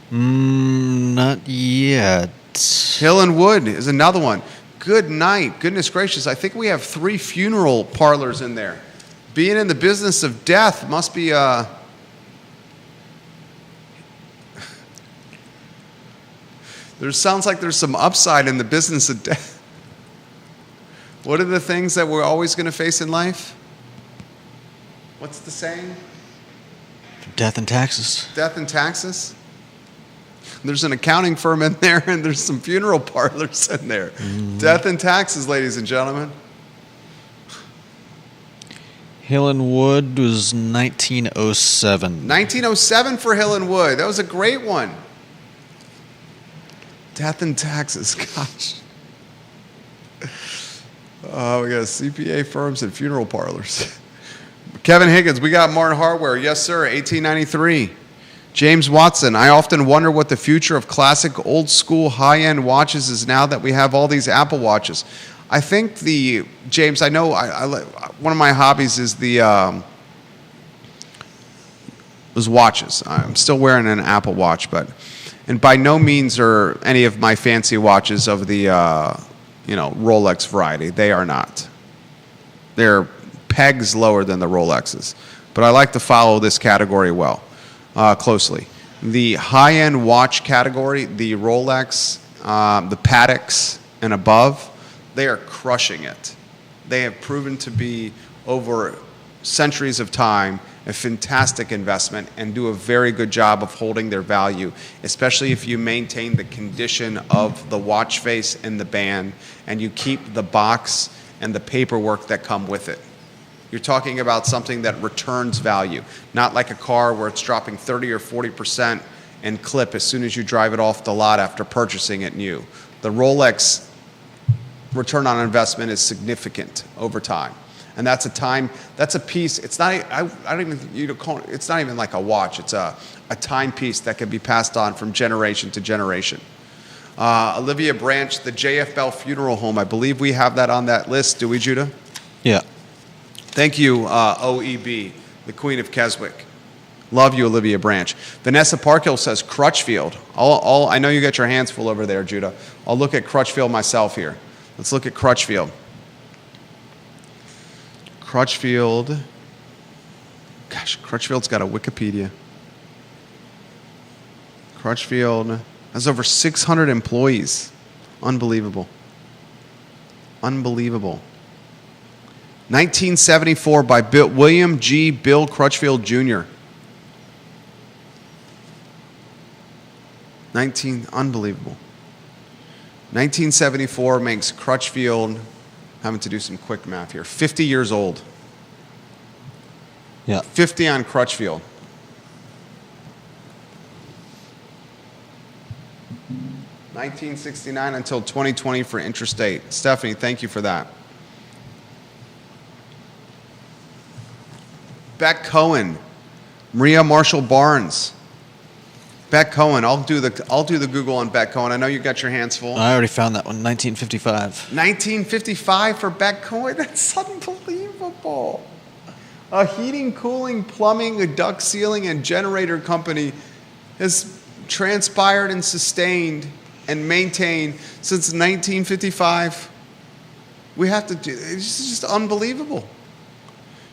Not yet. Hill and Wood is another one. Good night. Goodness gracious. I think we have 3 funeral parlors in there. Being in the business of death must be there sounds like there's some upside in the business of death. What are the things that we're always going to face in life? What's the saying? Death and taxes. Death and taxes? There's an accounting firm in there, and there's some funeral parlors in there. Death and taxes, ladies and gentlemen. Hill and Wood was 1907. 1907 for Hill and Wood. That was a great one. Death and taxes. Gosh. Oh, we got CPA firms and funeral parlors. Kevin Higgins, we got Martin Hardware. Yes, sir. 1893. James Watson, I often wonder what the future of classic old school high-end watches is now that we have all these Apple Watches. I think James, I know one of my hobbies is was watches. I'm still wearing an Apple Watch, and by no means are any of my fancy watches of the Rolex variety. They are not. They're pegs lower than the Rolexes. But I like to follow this category closely. The high-end watch category, the Rolex, the Pateks and above, they are crushing it. They have proven to be, over centuries of time, a fantastic investment and do a very good job of holding their value, especially if you maintain the condition of the watch face and the band and you keep the box and the paperwork that come with it. You're talking about something that returns value, not like a car where it's dropping 30 or 40% and clip as soon as you drive it off the lot after purchasing it new. The Rolex return on investment is significant over time. And that's a piece, it's not, I don't even, it's not even like a watch, it's a timepiece that can be passed on from generation to generation. Olivia Branch, the JF Bell Funeral Home, I believe we have that on that list, do we, Judah? Yeah. Thank you, OEB, the Queen of Keswick. Love you, Olivia Branch. Vanessa Parkhill says Crutchfield. I know you got your hands full over there, Judah. I'll look at Crutchfield myself here. Let's look at Crutchfield. Crutchfield. Gosh, Crutchfield's got a Wikipedia. Crutchfield has over 600 employees. Unbelievable. Unbelievable. 1974 by William G. Bill Crutchfield Jr. Unbelievable. 1974 makes Crutchfield, having to do some quick math here, 50 years old. Yeah. 50 on Crutchfield. $1969 until 2020 for Interstate. Stephanie, thank you for that. Beck Cohen, Maria Marshall Barnes. Beck Cohen, I'll do the Google on Beck Cohen. I know you got your hands full. I already found that one, 1955. 1955 for Beck Cohen. That's unbelievable. A heating, cooling, plumbing, a duct sealing, and generator company has transpired and sustained and maintained since 1955. We have to do. It's just unbelievable.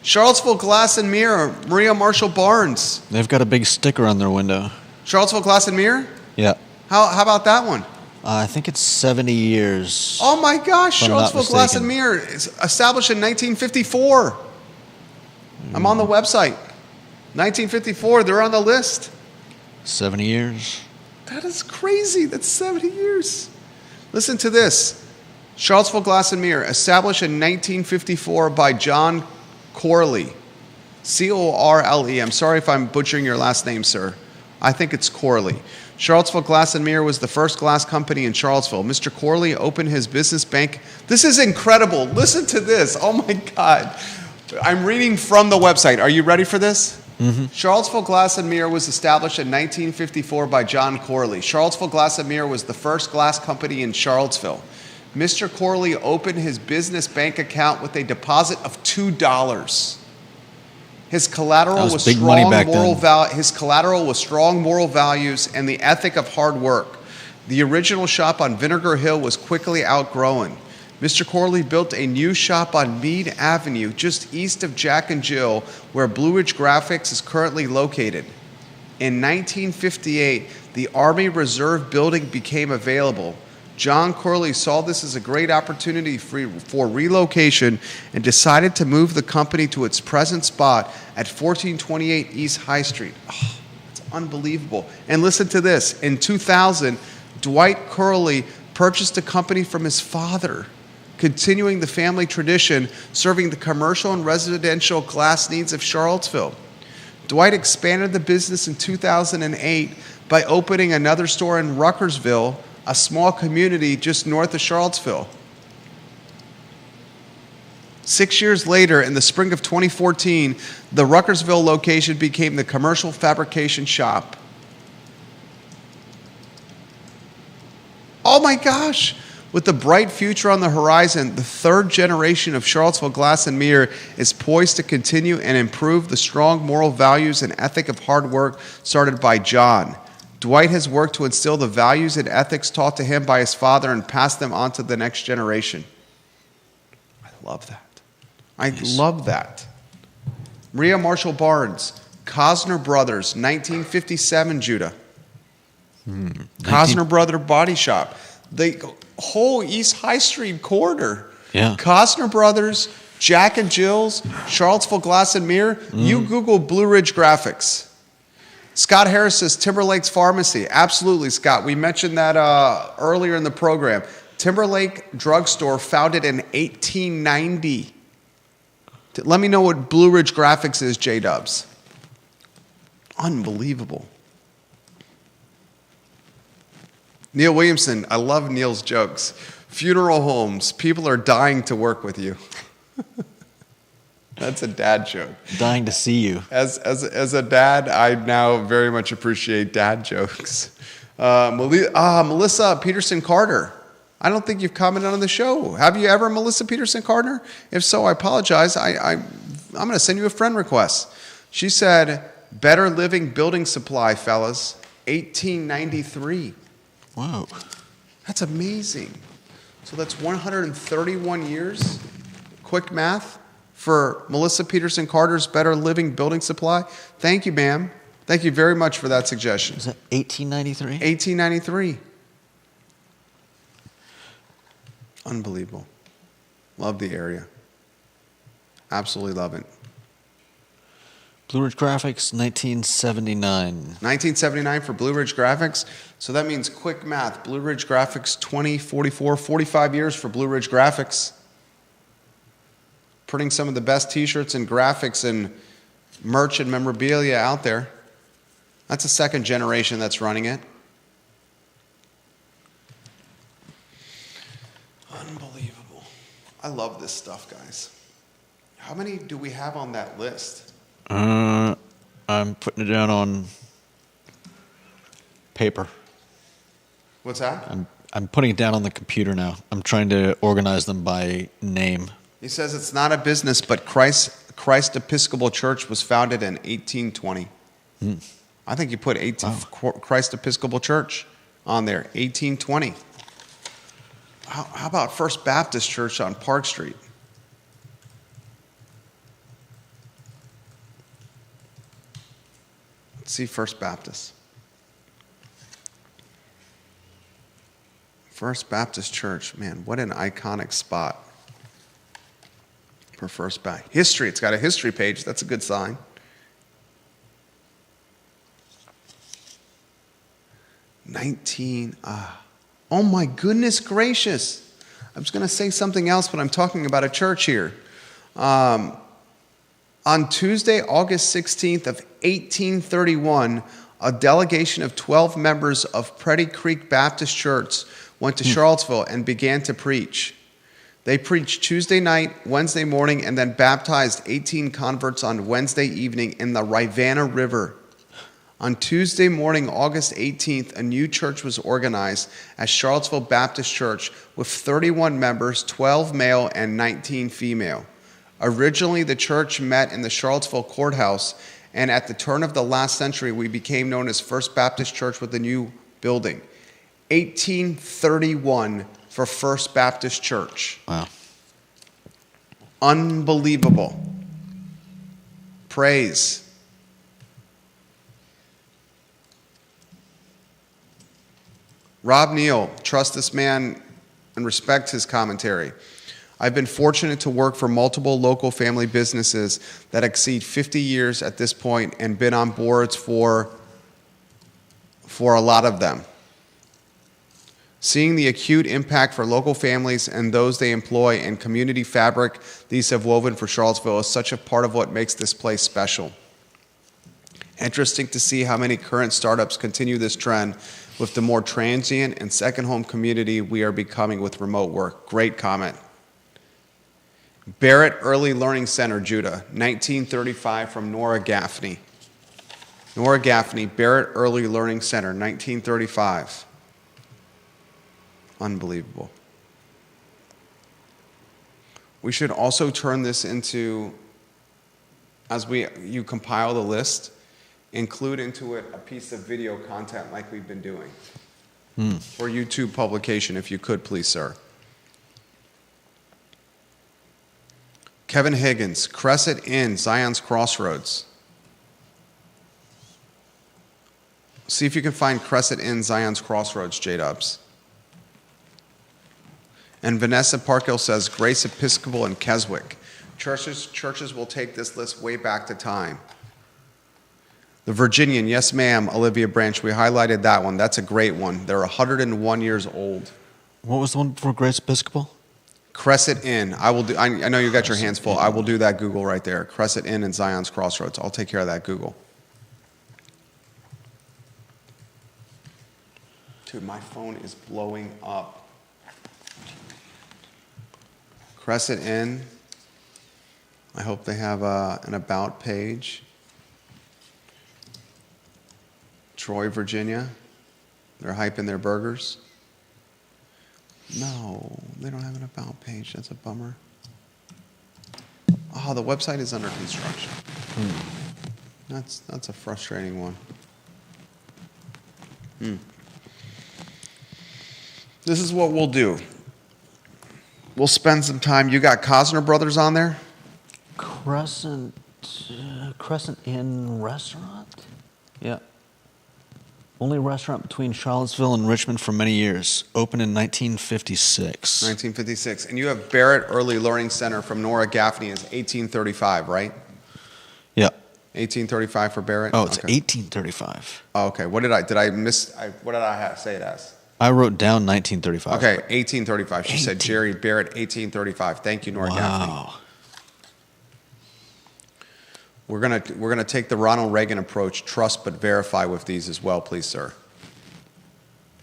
Charlottesville Glass and Mirror, Maria Marshall Barnes. They've got a big sticker on their window. Charlottesville Glass and Mirror? Yeah. How about that one? I think it's 70 years. Oh my gosh, if I'm not Charlottesville Glass and mistaken. Mirror is established in 1954. I'm on the website. 1954, they're on the list. 70 years. That is crazy. That's 70 years. Listen to this. Charlottesville Glass and Mirror, established in 1954 by John Corley. C-O-R-L-E. I'm sorry if I'm butchering your last name, sir. I think it's Corley. Charlottesville Glass and Mirror was the first glass company in Charlottesville. Mr. Corley opened his business bank. This is incredible. Listen to this. Oh my God. I'm reading from the website. Are you ready for this? Mm-hmm. Charlottesville Glass and Mirror was established in 1954 by John Corley. Charlottesville Glass and Mirror was the first glass company in Charlottesville. Mr. Corley opened his business bank account with a deposit of $2. His collateral was big money strong back moral then. His collateral was strong moral values and the ethic of hard work. The original shop on Vinegar Hill was quickly outgrown. Mr. Corley built a new shop on Meade Avenue, just east of Jack and Jill, where Blue Ridge Graphics is currently located. In 1958, the Army Reserve Building became available. John Corley saw this as a great opportunity for relocation and decided to move the company to its present spot at 1428 East High Street. Oh, it's unbelievable. And listen to this. In 2000, Dwight Corley purchased the company from his father. continuing the family tradition, serving the commercial and residential glass needs of Charlottesville. Dwight expanded the business in 2008 by opening another store in Ruckersville, a small community just north of Charlottesville. 6 years later, in the spring of 2014, the Ruckersville location became the commercial fabrication shop. Oh my gosh! With the bright future on the horizon, the third generation of Charlottesville Glass and Mirror is poised to continue and improve the strong moral values and ethic of hard work started by John. Dwight has worked to instill the values and ethics taught to him by his father and pass them on to the next generation. I love that. I love that. Maria Marshall Barnes, Cosner Brothers, 1957, Judah. Cosner Brother Body Shop. The whole East High Street corridor. Yeah. Cosner Brothers, Jack and Jill's, Charlottesville Glass and Mirror. You Google Blue Ridge Graphics. Scott Harris says Timberlake's Pharmacy. Absolutely, Scott. We mentioned that earlier in the program. Timberlake Drugstore, founded in 1890. Let me know what Blue Ridge Graphics is, J-Dubs. Unbelievable. Neil Williamson, I love Neil's jokes. Funeral homes, people are dying to work with you. That's a dad joke. Dying to see you. As a dad, I now very much appreciate dad jokes. Melissa Peterson Carter. I don't think you've commented on the show. Have you ever, Melissa Peterson Carter? If so, I apologize. I'm going to send you a friend request. She said, Better Living Building Supply, fellas, 1893. Whoa. That's amazing. So that's 131 years. Quick math for Melissa Peterson Carter's Better Living Building Supply. Thank you, ma'am. Thank you very much for that suggestion. Is that 1893? 1893. Unbelievable. Love the area. Absolutely love it. Blue Ridge Graphics, 1979. 1979 for Blue Ridge Graphics. So that means quick math. Blue Ridge Graphics, 20, 44, 45 years for Blue Ridge Graphics. Printing some of the best t-shirts and graphics and merch and memorabilia out there. That's a second generation that's running it. Unbelievable. I love this stuff, guys. How many do we have on that list? I'm putting it down on paper. What's that? I'm putting it down on the computer now. I'm trying to organize them by name. He says it's not a business, but Christ Episcopal Church was founded in 1820. I think you put Christ Episcopal Church on there, 1820. How about First Baptist Church on Park Street? Let's see First Baptist. First Baptist Church, man, what an iconic spot for First Baptist. History, it's got a history page. That's a good sign. Oh my goodness gracious. I was going to say something else, but I'm talking about a church here. On Tuesday, August 16th of 1831, a delegation of 12 members of Pretty Creek Baptist Church went to Charlottesville and began to preach. They preached Tuesday night, Wednesday morning, and then baptized 18 converts on Wednesday evening in the Rivanna River. On Tuesday morning, August 18th, a new church was organized as Charlottesville Baptist Church with 31 members, 12 male and 19 female. Originally, the church met in the Charlottesville courthouse, and at the turn of the last century, we became known as First Baptist Church with a new building. 1831 for First Baptist Church. Wow. Unbelievable. Praise. Rob Neal, trust this man and respect his commentary. I've been fortunate to work for multiple local family businesses that exceed 50 years at this point and been on boards for a lot of them. Seeing the acute impact for local families and those they employ and community fabric these have woven for Charlottesville is such a part of what makes this place special. Interesting to see how many current startups continue this trend with the more transient and second home community we are becoming with remote work. Great comment. Barrett Early Learning Center, Judah, 1935 from Nora Gaffney. Nora Gaffney, Barrett Early Learning Center, 1935. Unbelievable. We should also turn this into, as you compile the list, include into it a piece of video content like we've been doing. For YouTube publication, if you could, please, sir. Kevin Higgins, Crescent Inn, Zion's Crossroads. See if you can find Crescent Inn, Zion's Crossroads, J-Dubs. And Vanessa Parkhill says, Grace Episcopal and Keswick. Churches will take this list way back to time. The Virginian, yes ma'am, Olivia Branch, we highlighted that one. That's a great one. They're 101 years old. What was the one before Grace Episcopal? Crescent Inn. I know you got your hands full. I will do that Google right there. Crescent Inn and Zion's Crossroads. I'll take care of that Google. Dude, my phone is blowing up. Crescent Inn. I hope they have an about page. Troy, Virginia. They're hyping their burgers. No, they don't have an about page. That's a bummer. Oh, the website is under construction. That's a frustrating one. This is what we'll do. We'll spend some time. You got Cosner Brothers on there? Crescent Inn Restaurant? Yeah. Only restaurant between Charlottesville and Richmond for many years. Opened in 1956. 1956. And you have Barrett Early Learning Center from Nora Gaffney is 1835, right? Yeah. 1835 for Barrett? Oh, it's Okay. 1835. Oh, okay. What did I say it as? I wrote down 1935. Okay, 1835. She said Jerry Barrett, 1835. Thank you, Nora Gaffney. Wow. We're gonna take the Ronald Reagan approach, trust but verify with these as well, please, sir.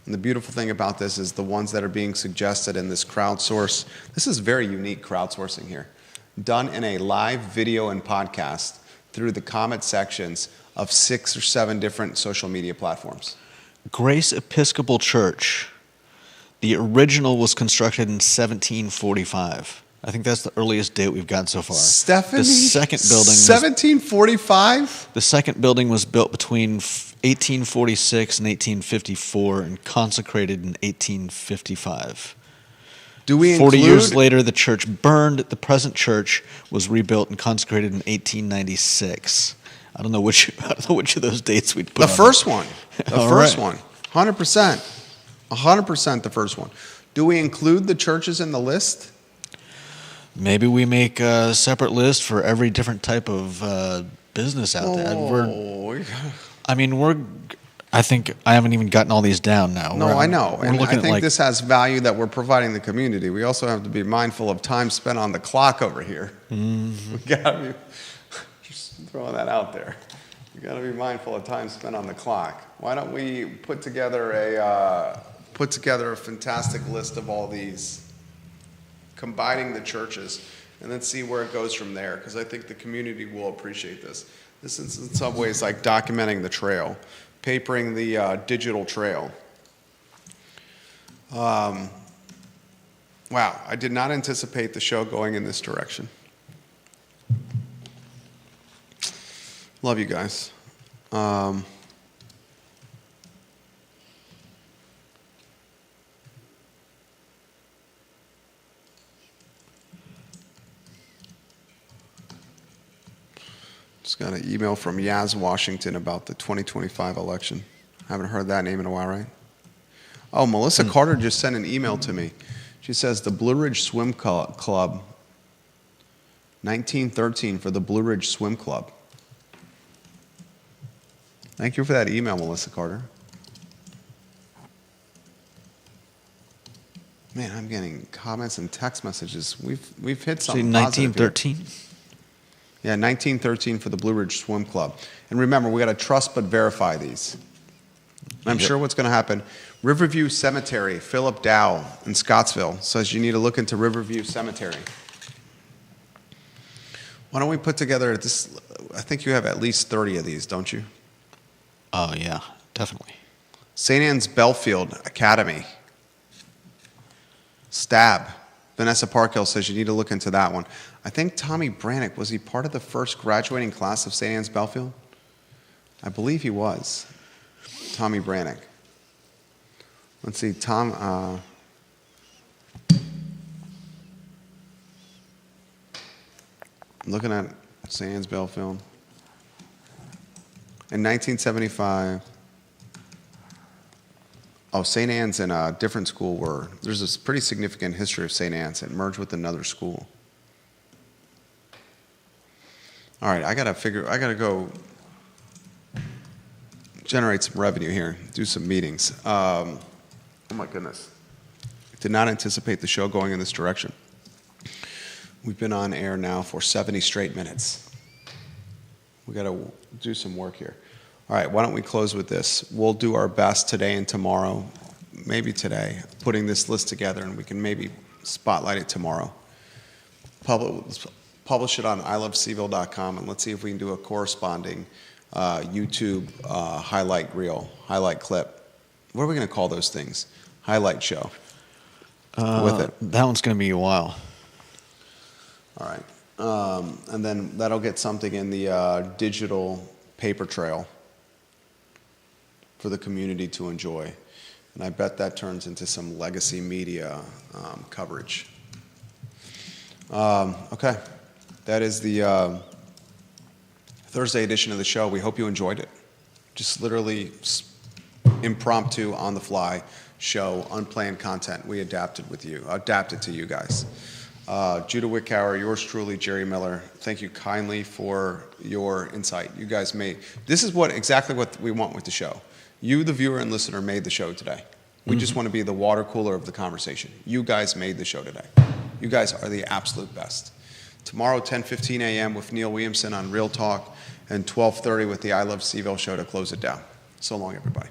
And the beautiful thing about this is the ones that are being suggested in this crowdsource. This is very unique crowdsourcing here, done in a live video and podcast through the comment sections of 6 or 7 different social media platforms. Grace Episcopal Church. The original was constructed in 1745. I think that's the earliest date we've got so far. Stephanie, the second building. 1745. The second building was built between 1846 and 1854 and consecrated in 1855. Do we 40 include years later, the church burned. The present church was rebuilt and consecrated in 1896. I don't know which of those dates we'd put. the first one? The All first right. one, 100%, 100% the first one. Do we include the churches in the list? Maybe we make a separate list for every different type of business out there. I think I haven't even gotten all these down now. No, I know. We're And looking I at think like, this has value that we're providing the community. We also have to be mindful of time spent on the clock over here. Mm-hmm. We gotta be, just throwing that out there. We gotta be mindful of time spent on the clock. Why don't we put together a fantastic list of all these, combining the churches, and then see where it goes from there, because I think the community will appreciate this. This is in some ways like documenting the trail, papering the digital trail. Wow, I did not anticipate the show going in this direction. Love you guys. Just got an email from Yaz Washington about the 2025 election. Haven't heard that name in a while, right? Oh, Melissa Carter just sent an email to me. She says the Blue Ridge Swim Club, 1913 for the Blue Ridge Swim Club. Thank you for that email, Melissa Carter. Man, I'm getting comments and text messages. We've hit See, something positive here. 1913. Yeah, 1913 for the Blue Ridge Swim Club. And remember, we got to trust but verify these. I'm sure what's going to happen. Riverview Cemetery, Philip Dow in Scottsville says you need to look into Riverview Cemetery. Why don't we put together this? I think you have at least 30 of these, don't you? Oh, yeah, definitely. St. Anne's Belfield Academy. Stab. Vanessa Parkhill says you need to look into that one. I think Tommy Brannick, was he part of the first graduating class of St. Anne's Belfield? I believe he was. Tommy Brannick. Let's see, Tom. Looking at St. Anne's Belfield. In 1975. Oh, St. Anne's in a different school there's this pretty significant history of St. Anne's. It merged with another school. All right, I gotta go generate some revenue here, do some meetings. Oh my goodness. Did not anticipate the show going in this direction. We've been on air now for 70 straight minutes. We gotta do some work here. All right, why don't we close with this? We'll do our best today and tomorrow, maybe today, putting this list together, and we can maybe spotlight it tomorrow. Publish it on iloveseville.com, and let's see if we can do a corresponding YouTube highlight clip. What are we going to call those things? Highlight show with it. That one's going to be a while. All right. And then that'll get something in the digital paper trail for the community to enjoy. And I bet that turns into some legacy media coverage. Okay. That is the Thursday edition of the show. We hope you enjoyed it. Just literally impromptu, on the fly show, unplanned content. We adapted to you guys. Judah Wickower, yours truly, Jerry Miller. Thank you kindly for your insight. You guys this is exactly what we want with the show. You, the viewer and listener, made the show today. We just want to be the water cooler of the conversation. You guys made the show today. You guys are the absolute best. Tomorrow, 10:15 a.m. with Neil Williamson on Real Talk, and 12:30 with the I Love Seville show to close it down. So long, everybody.